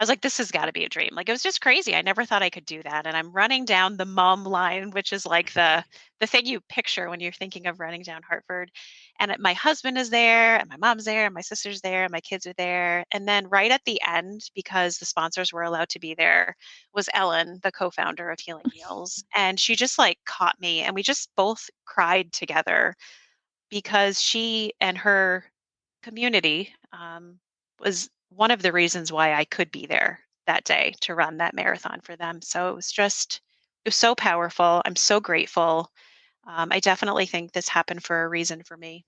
I was like, "This has gotta be a dream." Like, it was just crazy. I never thought I could do that, and I'm running down the mum line, which is like the thing you picture when you're thinking of running down Hartford, and my husband is there, and my mom's there, and my sister's there, and my kids are there, and then right at the end, because the sponsors were allowed to be there, was Ellen, the co-founder of Healing Meals, and she just, like, caught me, and we just both cried together because she and her community, was one of the reasons why I could be there that day to run that marathon for them. So it was so powerful. I'm so grateful. I definitely think this happened for a reason for me.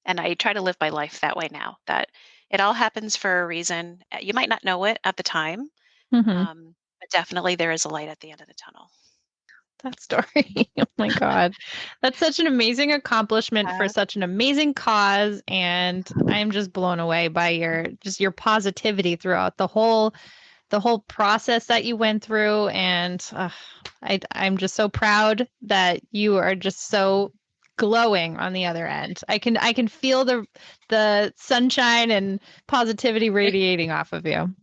And I try to live my life that way now, that it all happens for a reason. You might not know it at the time, Mhm. but definitely there is a light at the end of the tunnel. That story. Oh my God. That's such an amazing accomplishment for Uh, such an amazing cause. And I'm just blown away by your positivity throughout the whole process that you went through. And I'm just so proud that you are just so glowing on the other end. I can feel the sunshine and positivity radiating off of you.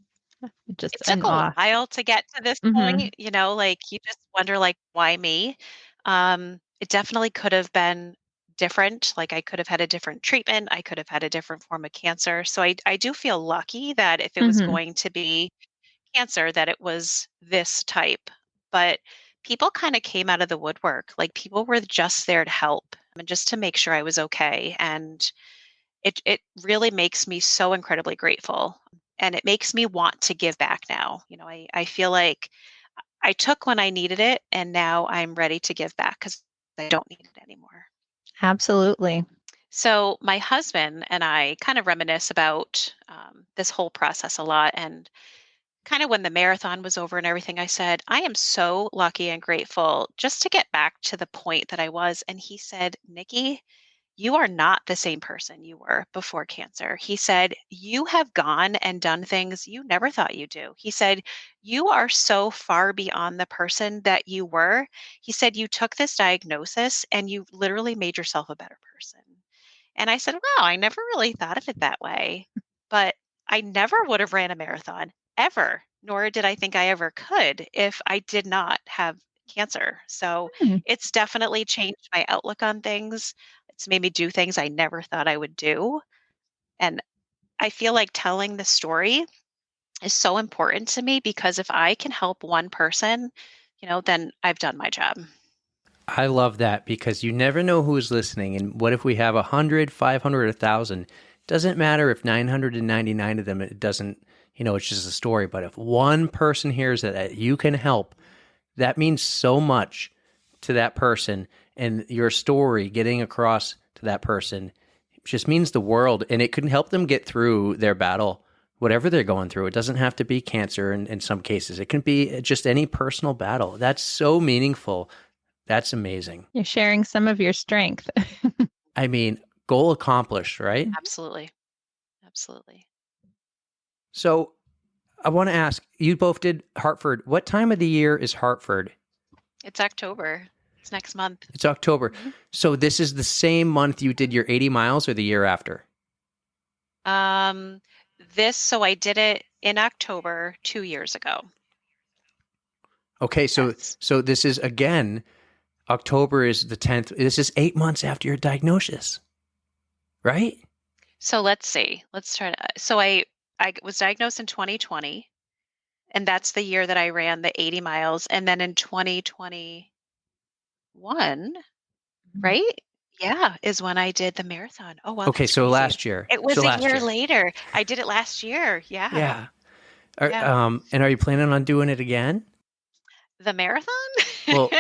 Just It took an a awe. while to get to this Hmm. point, like, you just wonder, like, "Why me?" It definitely could have been different, like, I could have had a different treatment, I could have had a different form of cancer, so I do feel lucky that if it was Hmm. going to be cancer, that it was this type, but people kinda came out of the woodwork, like, people were just there to help and just to make sure I was okay, and it really makes me so incredibly grateful, and it makes me want to give back now. I feel like I took when I needed it, and now I'm ready to give back because I don't need it anymore. Absolutely. So my husband and I kind of reminisce about this whole process a lot, and kind of when the marathon was over and everything, I said, I am so lucky and grateful just to get back to the point that I was. And he said, Nikki, you are not the same person you were before cancer. He said, you have gone and done things you never thought you'd do. He said, you are so far beyond the person that you were. He said, you took this diagnosis and you literally made yourself a better person. And I said, wow, I never really thought of it that way. But I never would have ran a marathon ever, nor did I think I ever could if I did not have cancer. So Hmm. it's definitely changed my outlook on things. It's made me do things I never thought I would do. And I feel like telling the story is so important to me because if I can help one person, then I've done my job. I love that because you never know who's listening. And what if we have 100, 500, 1,000? Doesn't matter if 999 of them, it doesn't, it's just a story. But if one person hears that you can help, that means so much to that person. And your story getting across to that person just means the world. And it can help them get through their battle, whatever they're going through. It doesn't have to be cancer in some cases, it can be just any personal battle. That's so meaningful. That's amazing. You're sharing some of your strength. I mean, goal accomplished, right? Absolutely. Absolutely. So I want to ask, you both did Hartford. What time of the year is Hartford? It's October. It's next month. It's October. Mhm. So this is the same month you did your 80 miles or the year after? Um, so I did it in October 2 years ago. Okay, so Yes. so this is again, October is the 10th. This is 8 months after your diagnosis, right? So let's see. Let's try to. So I was diagnosed in 2020, and that's the year that I ran the 80 miles. And then in 2021, right? Yeah, is when I did the marathon. Oh, wow, Okay, that's so crazy. last year. It So was a last year year. later. I did it last year. Yeah. Yeah. Yeah. And are you planning on doing it again? The marathon? Well,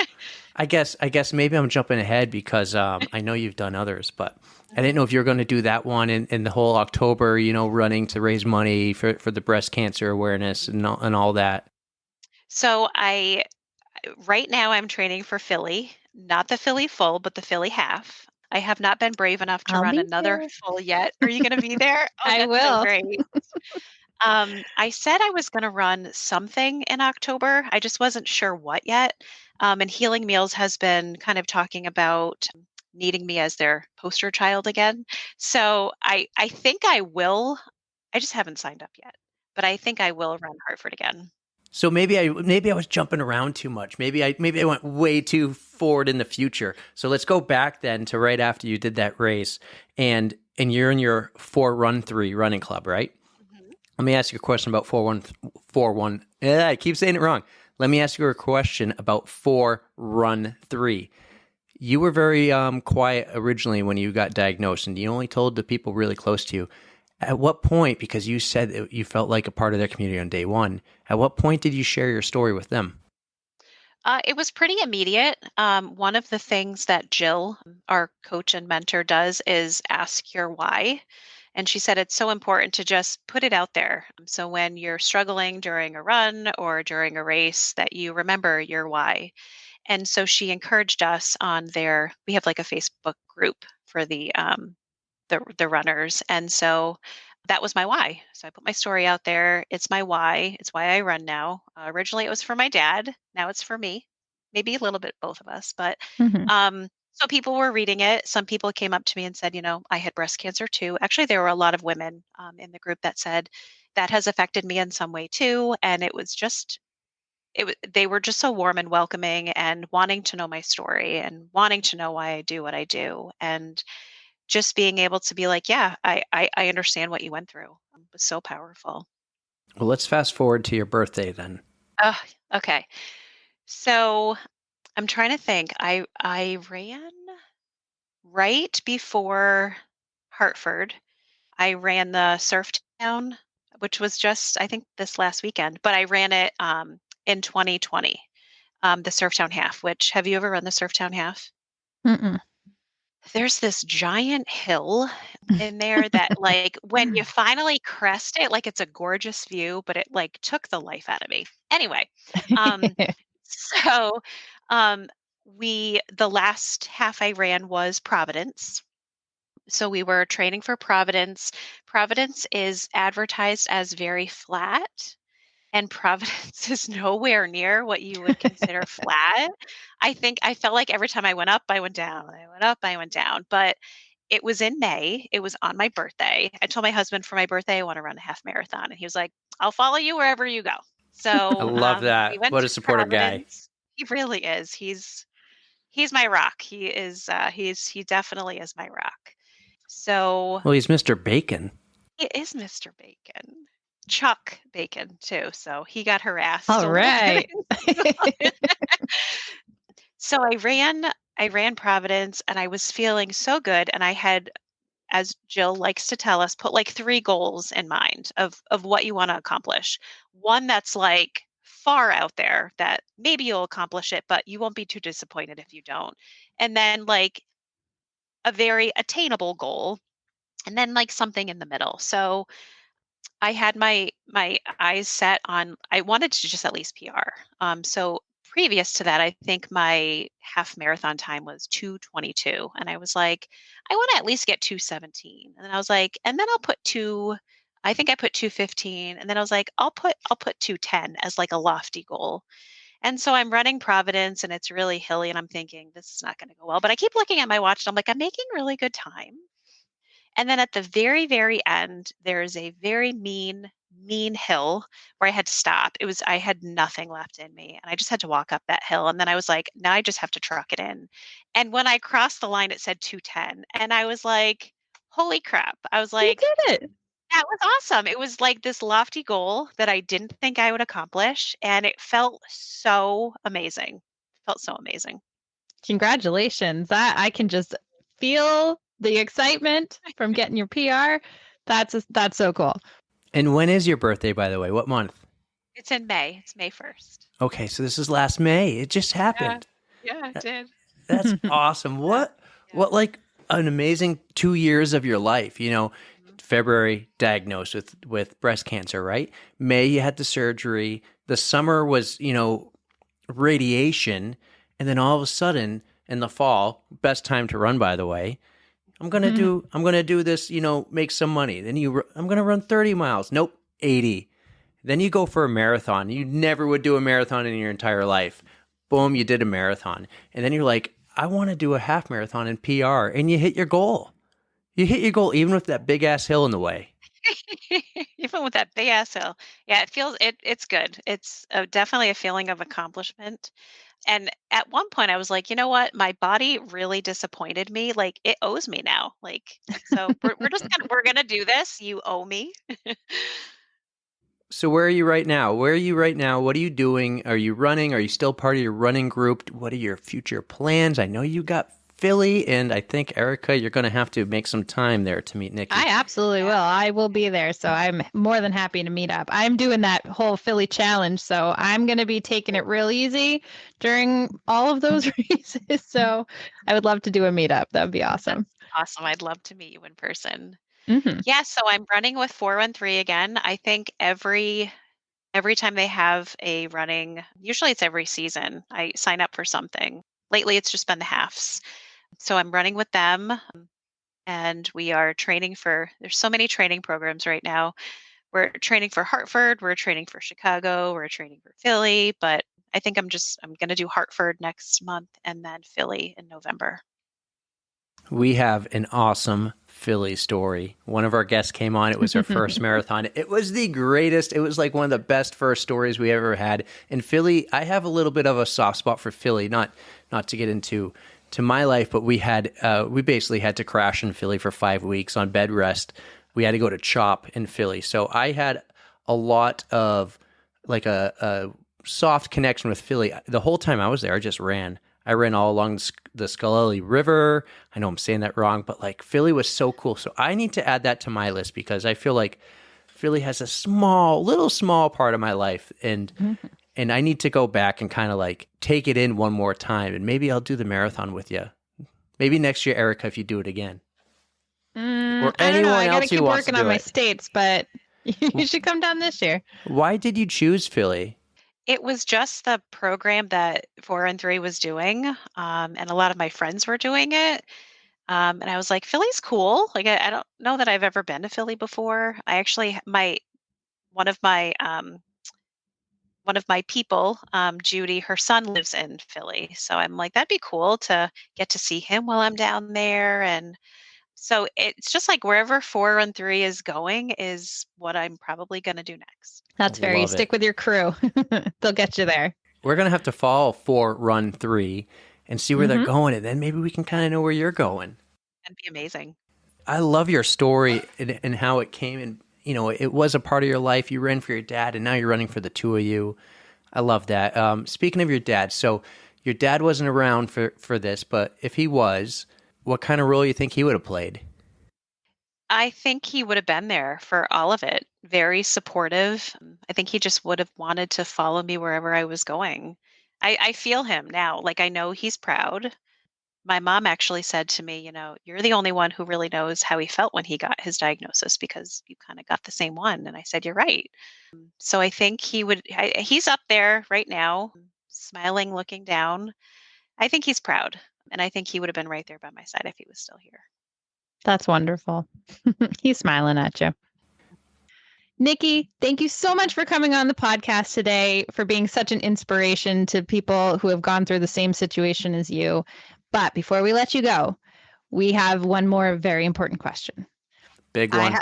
I guess maybe I'm jumping ahead because I know you've done others, but I didn't know if you were going to do that one in the whole October, running to raise money for the breast cancer awareness and all that. So right now I'm training for Philly, not the Philly full, but the Philly half. I have not been brave enough to I'll run be another there. full yet. Are you going to be there? Oh, I that's so will. great. I said I was going to run something in October. I just wasn't sure what yet. And Healing Meals has been kind of talking about needing me as their poster child again. So I think I will. I just haven't signed up yet, but I think I will run Hartford again. So maybe I was jumping around too much. Maybe I went way too forward in the future. So let's go back then to right after you did that race, and you're in your 4 Run 3 running club, right? Mhm. Let me ask you a question about 4 1 4 1. Yeah, I keep saying it wrong. Let me ask you a question about 4 Run 3. You were very quiet originally when you got diagnosed, and you only told the people really close to you. At what point, because you said that you felt like a part of their community on day one, at what point did you share your story with them? It was pretty immediate. One of the things that Jill, our coach and mentor, does is ask your why. And she said it's so important to just put it out there. So when you're struggling during a run or during a race, that you remember your why. And so she encouraged us on we have like a Facebook group for the runners. And so that was my why. So I put my story out there. It's my why. It's why I run now. Originally, it was for my dad. Now it's for me. Maybe a little bit both of us. But Mhm. so people were reading it. Some people came up to me and said, I had breast cancer too. Actually, there were a lot of women in the group that said that has affected me in some way too. And it was just they were just so warm and welcoming and wanting to know my story and wanting to know why I do what I do. And just being able to be like, yeah, I understand what you went through, was so powerful. Well, let's fast forward to your birthday then. Oh, okay. So I'm trying to think. I ran right before Hartford. I ran the Surf Town, which was just I think this last weekend, but I ran it in 2020. The Surf Town half. Which have you ever run the Surf Town half? Mm-mm. there's this giant hill in there that, like, when you finally crest it, like, it's a gorgeous view, but it, like, took the life out of me. Anyway, um, so, um, the last half I ran was Providence. So we were training for Providence. Providence is advertised as very flat, and Providence is nowhere near what you would consider flat. I think I felt like every time I went up, I went down. I went up, I went down. But it was in May. It was on my birthday. I told my husband for my birthday I want to run a half marathon, and he was like, "I'll follow you wherever you go." I So love we that. went What a to supportive guy. Providence. He really is. He's my rock. He definitely is my rock. So Well, he's Mr. Bacon. it is Mr. Bacon. Chuck Bacon too, so he got harassed All a little right. bit. So I ran Providence and I was feeling so good and I had, as Jill likes to tell us, put like 3 goals in mind of what you want to accomplish. One that's like far out there that maybe you'll accomplish it, but you won't be too disappointed if you don't. And then like a very attainable goal and then like something in the middle. So I had my eyes set on I wanted to just at least PR. So previous to that, I think my half marathon time was 2:22, and I was like, I want to at least get 2:17. And then I was like, and then I'll put two. I think I put 2:15, and then I was like, I'll put 2:10 as like a lofty goal. And so I'm running Providence, and it's really hilly, and I'm thinking this is not going to go well. But I keep looking at my watch, and I'm like, I'm making really good time. And then at the very, very end, there's a very mean hill where I had to stop. I had nothing left in me. And I just had to walk up that hill. And then I was like, now I just have to truck it in. And when I crossed the line, it said 2:10. And I was like, holy crap. I was You like, did it. that was awesome. It was like this lofty goal that I didn't think I would accomplish. And it felt so amazing. It felt so amazing. Congratulations. I can just feel the excitement from getting your PR. That's so cool. And when is your birthday, by the way? What month? It's in May. It's May 1st. Okay, so this is last May. It just Yeah. happened. Yeah, it did. That's awesome. Yeah. What like an amazing 2 years of your life, Mhm. February diagnosed with breast cancer, right? May you had the surgery. The summer was, radiation, and then all of a sudden in the fall, best time to run, by the way. I'm gonna do this, make some money. Then I'm gonna run 30 miles. Nope, 80. Then you go for a marathon. You never would do a marathon in your entire life. Boom, you did a marathon. And then you're like, I want to do a half marathon in PR. And you hit your goal. You hit your goal even with that big ass hill in the way. Even with that big ass hill. Yeah, it's good. It's definitely a feeling of accomplishment. And at one point I was like, you know what? My body really disappointed me. Like it owes me now. Like so we're gonna do this. You owe me. So where are you right now? Where are you right now? What are you doing? Are you running? Are you still part of your running group? What are your future plans? I know you got Philly, and I think Erica, you're going to have to make some time there to meet Nikki. I absolutely will. I will be there. So I'm more than happy to meet up. I'm doing that whole Philly challenge. So I'm going to be taking it real easy during all of those races. So I would love to do a meetup. That would be awesome. That's awesome. I'd love to meet you in person. Hmm. Yeah, so I'm running with 413 again. I think every time they have a running, usually it's every season, I sign up for something. Lately it's just been the halves. So I'm running with them and we are training there's so many training programs right now. We're training for Hartford, we're training for Chicago, we're training for Philly, but I think I'm going to do Hartford next month and then Philly in November. We have an awesome Philly story. One of our guests came on. It was her first marathon. It was the greatest. It was like one of the best first stories we ever had. In Philly, I have a little bit of a soft spot for Philly, not to get into my life, but we basically had to crash in Philly for 5 weeks on bed rest. We had to go to CHOP in Philly. So I had a lot of like a soft connection with Philly. The whole time I was there, I just ran. I ran all along the Schuylkill River. I know I'm saying that wrong, but like Philly was so cool. So I need to add that to my list because I feel like Philly has a little small part of my life, and I need to go back and kind of like take it in one more time, and maybe I'll do the marathon with you. Maybe next year, Erica, if you do it again. Or I don't know. anyone I got to else who keep wants to working on do my it. states, but you should come down this year. Why did you choose Philly? It was just the program that 4 and 3 was doing, and a lot of my friends were doing it. And I was like, Philly's cool. Like, I don't know that I've ever been to Philly before. I actually, one of my, um, one of my people, Judy, her son lives in Philly. So I'm like, that'd be cool to get to see him while I'm down there. And so it's just like wherever 4 and 3 is going is what I'm probably going to do next. That's fair. You Love it. stick with your crew. They'll get you there. We're going to have to follow 4, Run 3 and see where they're Mhm. going. And then maybe we can kind of know where you're going. That'd be amazing. I love your story and how it came. And, you know, it was a part of your life. You ran for your dad, and now you're running for the two of you. I love that. Speaking of your dad, so your dad wasn't around for this, but if he was, what kind of role you think he would have played? I think he would have been there for all of it. Very supportive. I think he just would have wanted to follow me wherever I was going. I feel him now. Like I know he's proud. My mom actually said to me, you're the only one who really knows how he felt when he got his diagnosis because you kind of got the same one. And I said, you're right. So I think he's up there right now, smiling, looking down. I think he's proud. And I think he would have been right there by my side if he was still here. That's wonderful. He's smiling at you. Nicky, thank you so much for coming on the podcast today, for being such an inspiration to people who have gone through the same situation as you. But before we let you go, we have one more very important question. Big one.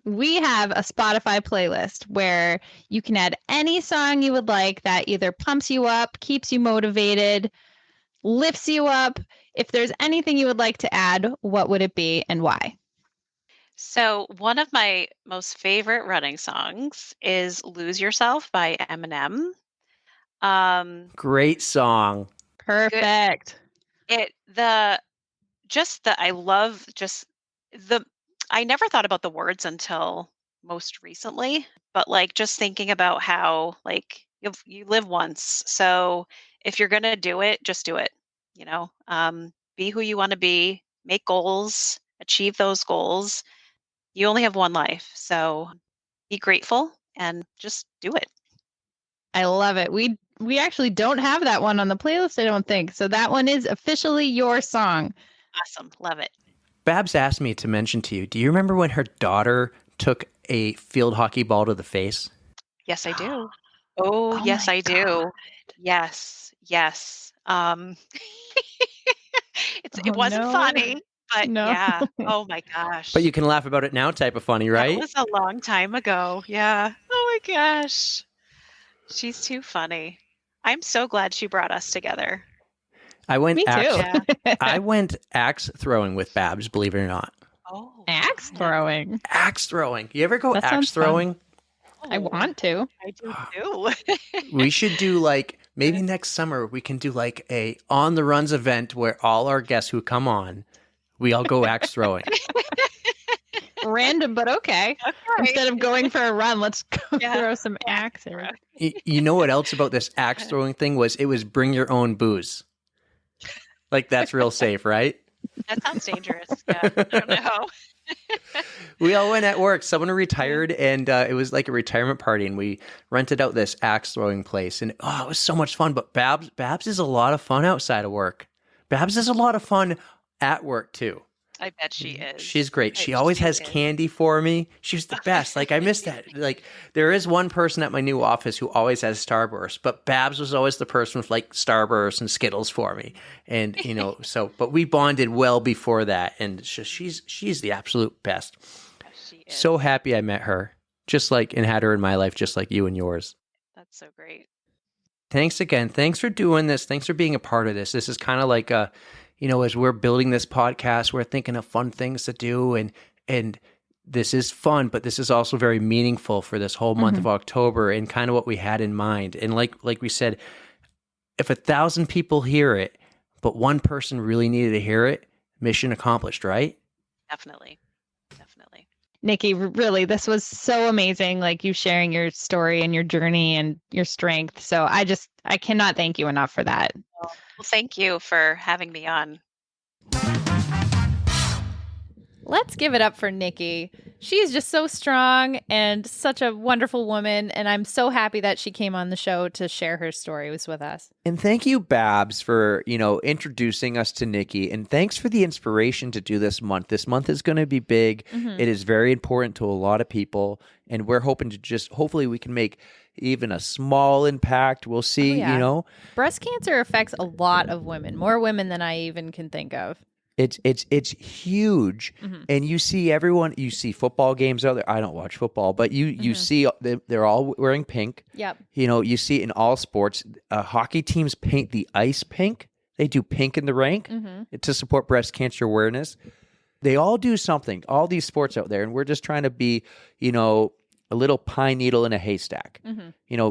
We have a Spotify playlist where you can add any song you would like that either pumps you up, keeps you motivated, lifts you up. If there's anything you would like to add, what would it be and why? So, one of my most favorite running songs is Lose Yourself by Eminem. Great song. Perfect. I love just the I never thought about the words until most recently, but like just thinking about how like you live once. So if you're going to do it, just do it, be who you want to be, make goals, achieve those goals. You only have one life. So be grateful and just do it. I love it. We actually don't have that one on the playlist, I don't think. So that one is officially your song. Awesome. Love it. Babs asked me to mention to you, do you remember when her daughter took a field hockey ball to the face? Yes, I do. Oh, yes, my I do. God. Yes. Yes. It Oh, wasn't no. funny, but No. yeah. Oh my gosh. But you can laugh about it now type of funny, That right? was a long time ago. Yeah. Oh my gosh. She's too funny. I'm so glad she brought us together. Me too. Yeah. I went axe throwing with Babs, believe it or not. Oh. Axe yeah. throwing. Axe throwing. You ever go That sounds axe throwing? I Oh, want to. I do too. We should do like maybe next summer we can do like a on the runs event where all our guests who come on, we all go axe throwing. Random, but okay. Okay. Instead of going for a run, let's go Yeah. throw some axes. You know what else about this axe throwing thing was it was bring your own booze. Like that's real safe, right? That sounds dangerous. Yeah. I don't know. We all went at work. Someone retired, and it was like a retirement party, and we rented out this axe throwing place, and it was so much fun. But Babs is a lot of fun outside of work. Babs is a lot of fun at work too. I bet she is. She's great. She always has candy for me. She's the best. Like I miss that. Like there is one person at my new office who always has Starburst, but Babs was always the person with like Starburst and Skittles for me. And but we bonded well before that, and she's the absolute best. She is. So happy I met her, just like and had her in my life, just like you and yours. That's so great. Thanks again. Thanks for doing this. Thanks for being a part of this. This is kind of like as we're building this podcast, we're thinking of fun things to do, and this is fun, but this is also very meaningful for this whole month of October and kind of what we had in mind. And like we said, if 1,000 people hear it, but one person really needed to hear it, mission accomplished, right? Definitely. Nicky, really, this was so amazing. Like you sharing your story and your journey and your strength. So I cannot thank you enough for that. Well, thank you for having me on. Let's give it up for Nikki. She's just so strong and such a wonderful woman, and I'm so happy that she came on the show to share her stories with us. And thank you, Babs, for, introducing us to Nikki. And thanks for the inspiration to do this month. This month is going to be big. Mm-hmm. It is very important to a lot of people. And we're hoping to hopefully we can make even a small impact. We'll see, Breast cancer affects a lot of women, more women than I even can think of. It's huge. Mm-hmm. And you see football games out there. I don't watch football, but you see they're all wearing pink. Yep. You see in all sports, hockey teams paint the ice pink. They do pink in the rink to support breast cancer awareness. They all do something, all these sports out there. And we're just trying to be, a little pine needle in a haystack.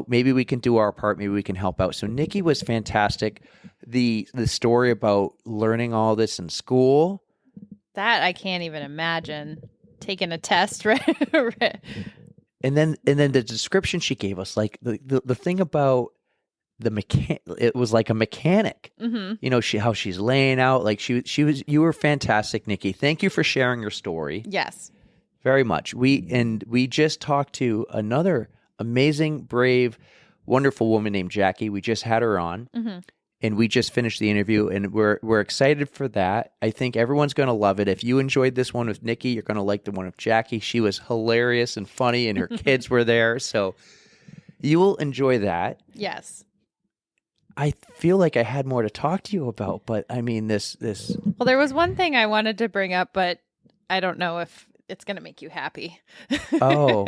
Maybe we can do our part. Maybe we can help out. So Nikki was fantastic. The story about learning all this in school. That I can't even imagine. Taking a test, right? And then the description she gave us, like the thing about it was like a mechanic. How she's laying out, like you were fantastic, Nikki. Thank you for sharing your story. Yes. Very much. We just talked to another amazing, brave, wonderful woman named Jackie. We just had her on, and we just finished the interview, and we're excited for that. I think everyone's going to love it. If you enjoyed this one with Nikki, you're going to like the one with Jackie. She was hilarious and funny, and her kids were there, so you will enjoy that. Yes. I feel like I had more to talk to you about, but I mean, this. Well, there was one thing I wanted to bring up, but I don't know if it's going to make you happy. Oh.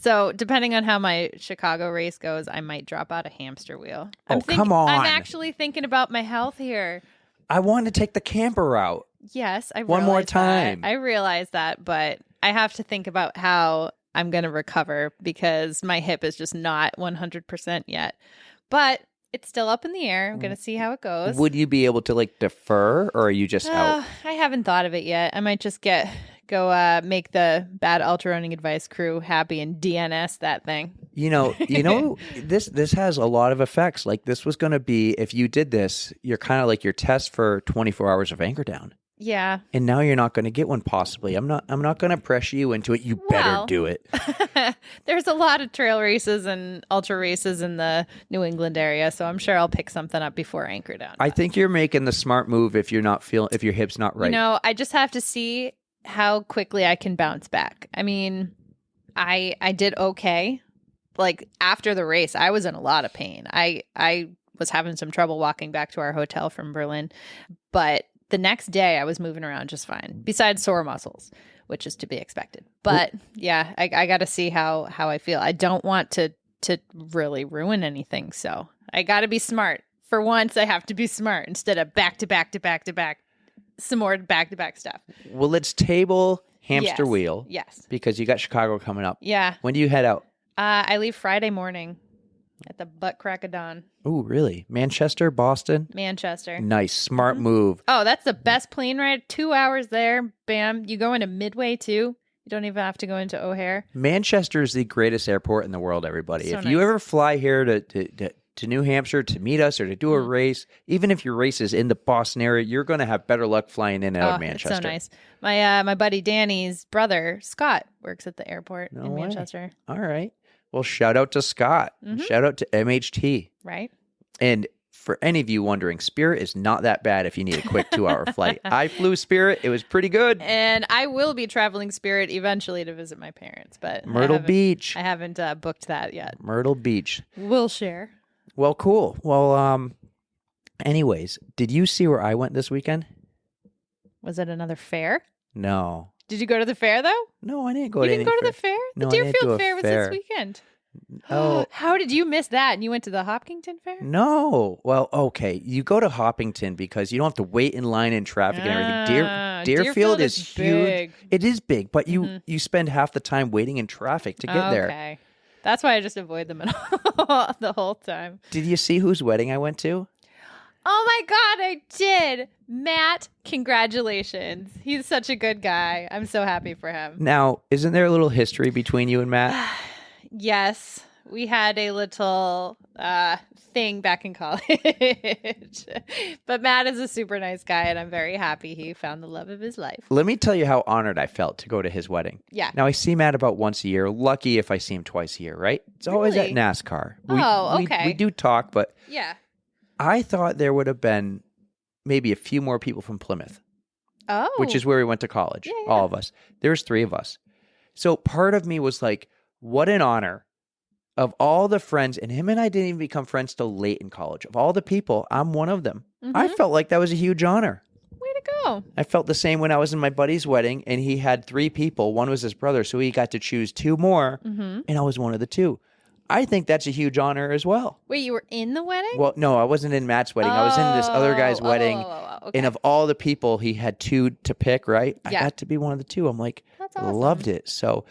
So depending on how my Chicago race goes, I might drop out a hamster wheel. Come on. I'm actually thinking about my health here. I want to take the camper out. Yes, One more time. I realize that, but I have to think about how I'm going to recover because my hip is just not 100% yet. But it's still up in the air. I'm going to see how it goes. Would you be able to defer, or are you just out? I haven't thought of it yet. I might just go make the bad ultra running advice crew happy and DNS that thing. This has a lot of effects. Like this was going to be, if you did this, you're kind of like your test for 24 hours of anchor down. Yeah. And now you're not going to get one possibly. I'm not going to pressure you into it. You better do it. There's a lot of trail races and ultra races in the New England area, so I'm sure I'll pick something up before anchor down. I think you're making the smart move if if your hip's not right. I just have to see how quickly I can bounce back. I mean, I did okay. Like after the race, I was in a lot of pain. I was having some trouble walking back to our hotel from Berlin, but the next day I was moving around just fine, besides sore muscles, which is to be expected. But yeah, I got to see how I feel. I don't want to really ruin anything. So I got to be smart. For once, I have to be smart instead of back to back to back to back, some more back to back stuff. Well, let's table hamster wheel. Yes. Because you got Chicago coming up. Yeah. When do you head out? I leave Friday morning at the butt crack of dawn. Oh, really? Manchester, Boston? Manchester. Nice. Smart move. Oh, that's the best plane ride. 2 hours there. Bam. You go into Midway, too. You don't even have to go into O'Hare. Manchester is the greatest airport in the world, everybody. So if you ever fly here to New Hampshire to meet us or to do a race, even if your race is in the Boston area, you're going to have better luck flying in and out of Manchester. It's so nice. My buddy Danny's brother, Scott, works at the airport in Manchester. All right. Well, shout out to Scott. Shout out to MHT. Right. And for any of you wondering, Spirit is not that bad if you need a quick 2-hour flight. I flew Spirit. It was pretty good. And I will be traveling Spirit eventually to visit my parents, but Myrtle Beach. I haven't booked that yet. Myrtle Beach. We'll share. Well, cool. Well, anyways, did you see where I went this weekend? Was it another fair? No. Did you go to the fair, though? No, I didn't go you to didn't go to the fair? No, the I didn't do Deerfield a Fair was fair. this weekend. Oh. How did you miss that? And you went to the Hopkinton Fair? No. Well, okay. You go to Hopkinton because you don't have to wait in line in traffic and everything. Deerfield is huge. big. It is big, but you spend half the time waiting in traffic to get there. Okay. That's why I just avoid them the whole time. Did you see whose wedding I went to? Oh my God, I did. Matt, congratulations. He's such a good guy. I'm so happy for him. Now, isn't there a little history between you and Matt? Yes, we had a little thing back in college. But Matt is a super nice guy, and I'm very happy he found the love of his life. Let me tell you how honored I felt to go to his wedding. Yeah. Now, I see Matt about once a year. Lucky if I see him twice a year, right? It's always at Really? NASCAR. Okay. We do talk, but Yeah. I thought there would have been maybe a few more people from Plymouth, Oh. which is where we went to college, Yeah. all of us. There's 3 of us. So part of me was like, what an honor. Of all the friends, and him and I didn't even become friends till late in college. Of all the people, I'm one of them. I felt like that was a huge honor. Way to go. I felt the same when I was in my buddy's wedding, and he had 3 people. One was his brother, so he got to choose 2 more, and I was one of the 2. I think that's a huge honor as well. Wait, you were in the wedding? Well, no, I wasn't in Matt's wedding. I was in this other guy's wedding, Okay. and of all the people, he had 2 to pick, right? I Yeah. got to be one of the 2. I'm like, That's awesome. loved it. So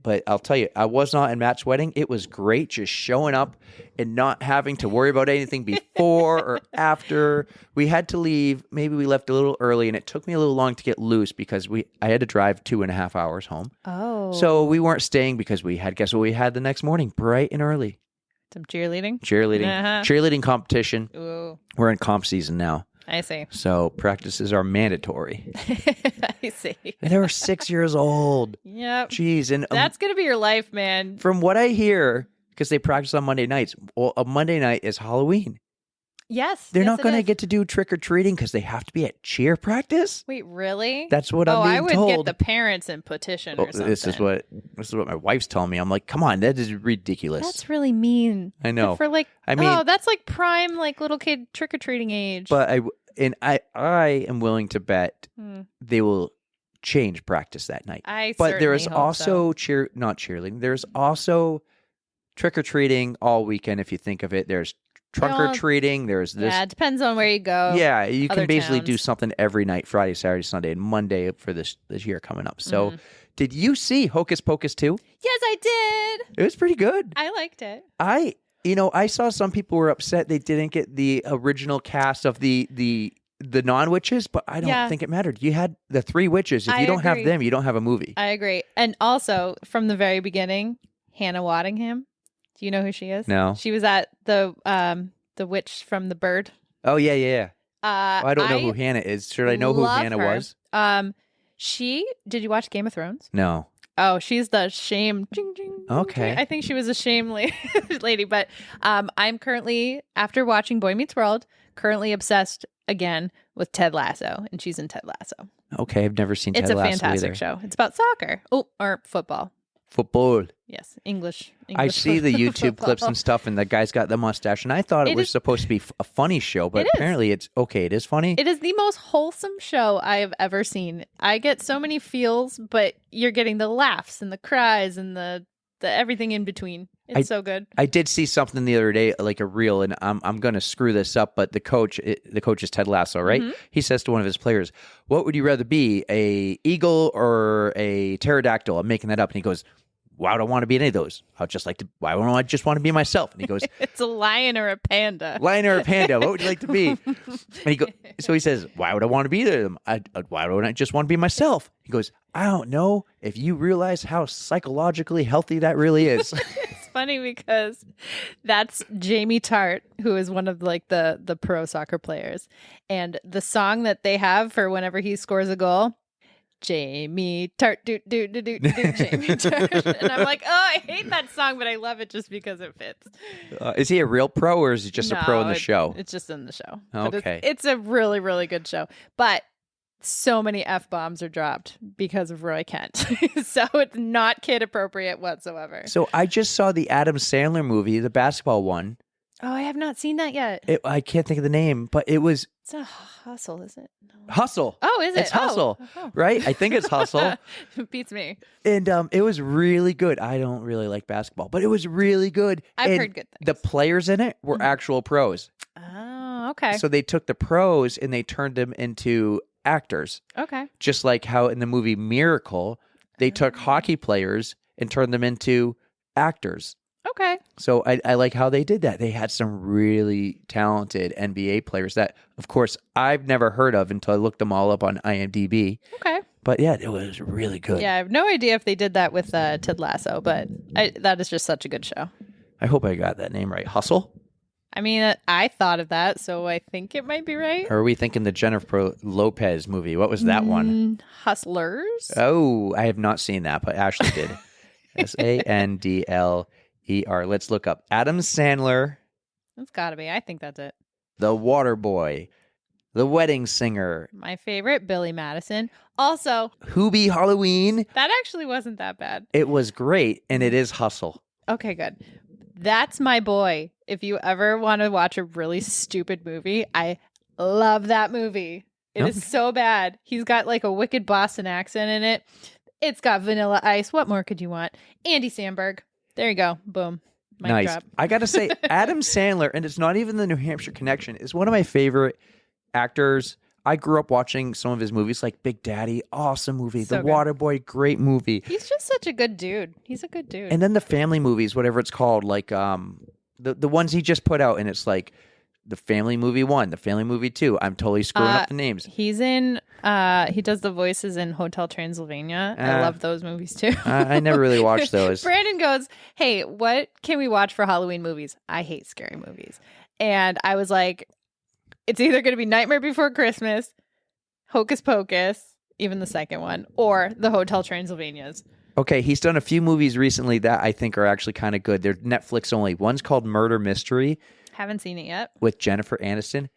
but I'll tell you, I was not in Matt's wedding. It was great just showing up and not having to worry about anything before or after. We had to leave. Maybe we left a little early, and it took me a little long to get loose because I had to drive 2.5 hours home. Oh. So we weren't staying because guess what we had the next morning, bright and early. Some cheerleading? Cheerleading competition. Ooh, We're in comp season now. I see. So practices are mandatory. I see. And they were 6 years old. Yep. Jeez. And That's going to be your life, man. from what I hear, because they practice on Monday nights, well, a Monday night is Halloween. Yes. They're yes, not it going to is. get to do trick-or-treating because they have to be at cheer practice. Wait, really? That's what I'm being I would told. get the parents in petition or something. This is what my wife's telling me. I'm like, come on, that is ridiculous. That's really mean. I know. For like, I mean- that's like prime, like little kid trick or treating age. But I am willing to bet Hmm. they will change practice that night. But there is certainly hope also so. not cheerleading. There's also trick or treating all weekend. If you think of it, there's trunk or treating. There's this. Yeah, it depends on where you go. Yeah, you other can basically do towns. something every night: Friday, Saturday, Sunday, and Monday for this year coming up. So, Mm-hmm. did you see Hocus Pocus 2? Yes, I did. It was pretty good. I liked it. I saw some people were upset they didn't get the original cast of the non-witches, but I don't Yeah. think it mattered. You had the 3 witches. If I you don't have agree. them, you don't have a movie. I agree. And also, from the very beginning, Hannah Waddingham. Do you know who she is? No. She was at the witch from The Bird. Oh yeah. I don't know I who Hannah is. Should I know who love Hannah her. was? Did you watch Game of Thrones? No. Oh, she's the shame. Jing, jing, jing, Okay. jing. I think she was a shame lady. But I'm currently, after watching Boy Meets World, currently obsessed again with Ted Lasso, and she's in Ted Lasso. Okay, I've never seen It's Ted a Lasso fantastic either. show. It's about soccer. Oh, or football. Football. Yes, English I see the YouTube clips football. and stuff, and the guy's got the mustache, and I thought it It was is- supposed to be a funny show, but It is. apparently it's okay. It is funny. It is the most wholesome show I have ever seen. I get so many feels, but you're getting the laughs and the cries and the everything in between. It's so good. I did see something the other day, like a reel, and I'm going to screw this up, but the coach is Ted Lasso, right? Mm-hmm. He says to one of his players, "What would you rather be, a eagle or a pterodactyl?" I'm making that up, and he goes, "Why would I want to be any of those? Why don't I just want to be myself?" And he goes, It's a lion or a panda. "Lion or a panda? What would you like to be?" And so he says, "Why would I want to be either of them? Why don't I just want to be myself?" He goes, "I don't know if you realize how psychologically healthy that really is." It's funny because that's Jamie Tart, who is one of like the pro soccer players, and the song that they have for whenever he scores a goal, Jamie Tart, do Jamie Tart, and I'm like, oh, I hate that song, but I love it just because it fits. Is he a real pro or is he just a pro in the No, show? It's just in the show. But Okay. it's a really, really good show. But so many F-bombs are dropped because of Roy Kent. So it's not kid appropriate whatsoever. So I just saw the Adam Sandler movie, the basketball one. Oh, I have not seen that yet. I can't think of the name, but it was It's a Hustle, is it? No. Hustle. Oh, is it? It's Hustle, right? I think it's Hustle. Beats me. And it was really good. I don't really like basketball, but it was really good. I've And heard good the things. players in it were Mhm. actual pros. Oh, okay. So they took the pros and they turned them into actors. Okay. Just like how in the movie Miracle, they took hockey players and turned them into actors. Okay. So I like how they did that. They had some really talented NBA players that, of course, I've never heard of until I looked them all up on IMDb. Okay. But yeah, it was really good. Yeah, I have no idea if they did that with Ted Lasso, but that is just such a good show. I hope I got that name right. Hustle? I mean, I thought of that, so I think it might be right. Or are we thinking the Jennifer Lopez movie? What was that one? Hustlers? Oh, I have not seen that, but Ashley did. Sandler. Let's look up Adam Sandler, That's got to be. I think that's it. The Water Boy, The Wedding Singer, My favorite, Billy Madison. Also, Hoobie Halloween. that actually wasn't that bad. It was great, and it is Hustle. Okay, good. That's my boy. If you ever want to watch a really stupid movie, I love that movie. It is so bad. He's got like a wicked Boston accent in it. It's got Vanilla Ice. What more could you want? Andy Samberg. There you go. Boom. Mic Nice. drop. I got to say, Adam Sandler, and it's not even the New Hampshire Connection, is one of my favorite actors. I grew up watching some of his movies, like Big Daddy, awesome movie. So The good. Waterboy, great movie. He's just such a good dude. He's a good dude. And then the family movies, whatever it's called, like the ones he just put out, and it's like the Family Movie 1, the Family Movie 2. I'm totally screwing up the names. He's in, he does the voices in Hotel Transylvania. I love those movies too. I never really watched those. Brandon goes, hey, what can we watch for Halloween movies? I hate scary movies. And I was like, it's either going to be Nightmare Before Christmas, Hocus Pocus, even the second one, or the Hotel Transylvanias. Okay, he's done a few movies recently that I think are actually kind of good. They're Netflix only. One's called Murder Mystery Haven't seen it yet. with Jennifer Aniston.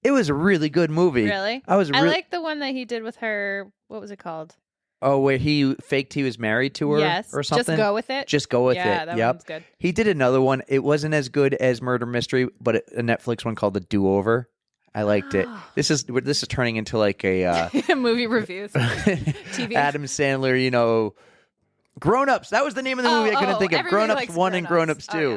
It was a really good movie. Really? I like the one that he did with her. What was it called? Oh, where he faked he was married to her Yes. or something? Just go with it. Just go with Yeah, it. that Yep. one's good. He did another one. It wasn't as good as Murder Mystery, but a Netflix one called The Do-Over. I liked it. This is turning into like a Movie reviews. TV. Adam Sandler, Grown Ups. That was the name of the movie I couldn't think of. Everybody Grown Ups likes 1 and Grown Ups 2. Oh, yeah,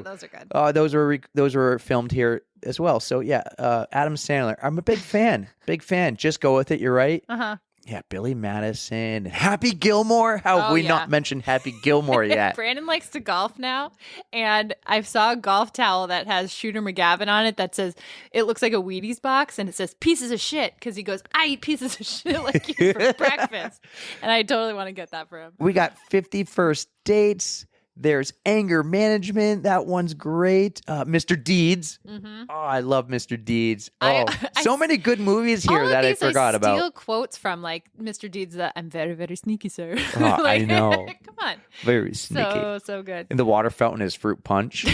those are good. Those were filmed here as well. So yeah, Adam Sandler. I'm a big fan. Big fan. Just go with it. You're right. Uh-huh. Yeah, Billy Madison, Happy Gilmore. How have Oh, we yeah. not mentioned Happy Gilmore yet? Brandon likes to golf now, and I saw a golf towel that has Shooter McGavin on it that says, it looks like a Wheaties box, and it says pieces of shit, because he goes, I eat pieces of shit like you for breakfast. And I totally want to get that for him. We got 50 First Dates. There's Anger Management. That one's great. Mr. Deeds. Mm-hmm. Oh, I love Mr. Deeds. Oh, I so many good movies here All of that I these forgot I steal about. quotes from, like Mr. Deeds, that I'm very, very sneaky, sir. Oh, I know. Come on. Very sneaky. So good. And the water fountain is fruit punch.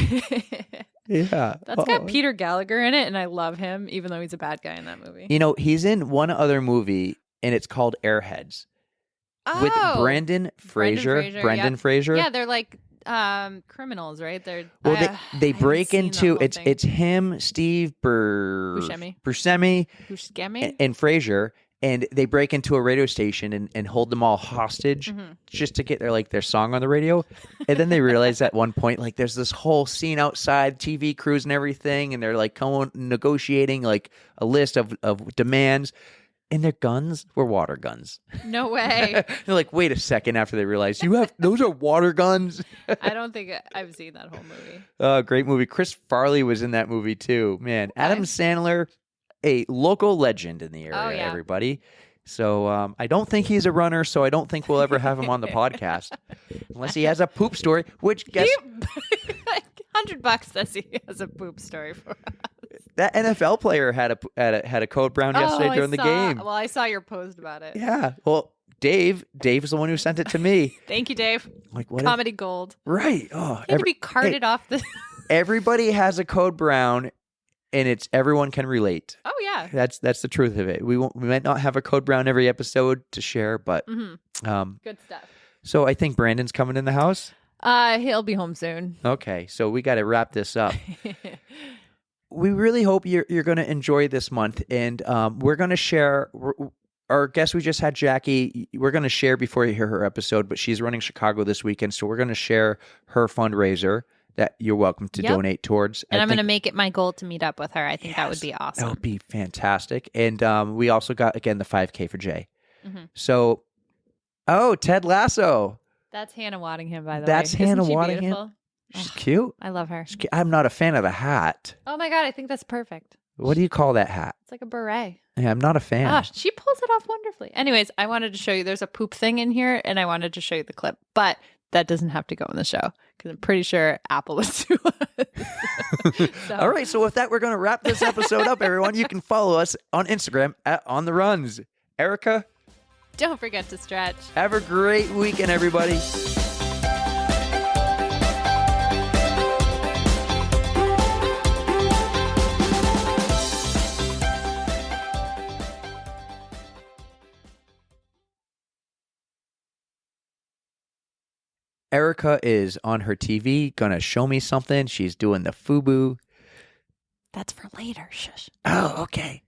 Yeah. That's got Peter Gallagher in it, and I love him, even though he's a bad guy in that movie. He's in one other movie, and it's called Airheads with Brendan Fraser. Brendan yeah. Fraser. Yeah, they're like criminals, right? They're Well, I they haven't break seen the into whole it's thing. it's him, Steve Buscemi, Buscemi? and Fraser, and they break into a radio station and hold them all hostage Mhm. just to get their song on the radio. And then they realize at one point, like, there's this whole scene outside, TV crews and everything, and they're like negotiating like a list of demands. And their guns were water guns. No way. They're like, wait a second, after they realize those are water guns. I don't think I've seen that whole movie. Great movie. Chris Farley was in that movie too. Man, Adam Sandler, a local legend in the area, Oh, yeah. everybody. So I don't think he's a runner, so I don't think we'll ever have him on the podcast. Unless he has a poop story, which guess $100 says he has a poop story for us. that NFL player had a code brown yesterday during the game. Well, I saw your post about it. Yeah. Well, Dave was the one who sent it to me. Thank you, Dave. Like, what? Comedy gold. Right. Oh, He had to be carted off the. everybody has a code brown, and it's everyone can relate. Oh yeah. That's the truth of it. We might not have a code brown every episode to share, but Good stuff. so I think Brandon's coming in the house. He'll be home soon. Okay, so we got to wrap this up. We really hope you're going to enjoy this month, and we're going to share. Our guest we just had, Jackie, we're going to share before you hear her episode, but she's running Chicago this weekend, so we're going to share her fundraiser that you're welcome to donate towards. And I'm going to make it my goal to meet up with her. I think that would be awesome. That would be fantastic. And we also got, again, the 5K for Jay. Mm-hmm. So, Ted Lasso. That's Hannah Waddingham, by the way. That's Hannah Isn't she Waddingham. beautiful? She's cute. I love her. I'm not a fan of the hat. Oh my God, I think that's perfect. What do you call that hat? It's like a beret. Yeah, I'm not a fan. Gosh, she pulls it off wonderfully. Anyways, I wanted to show you, there's a poop thing in here, and I wanted to show you the clip. But that doesn't have to go in the show because I'm pretty sure Apple would sue us. So- All right, so with that, we're going to wrap this episode up, everyone. You can follow us on Instagram at On The Runs. Erica, Don't forget to stretch. have a great weekend, everybody. Erica is on her TV, gonna show me something. She's doing the FUBU. That's for later. Shush. Oh, okay.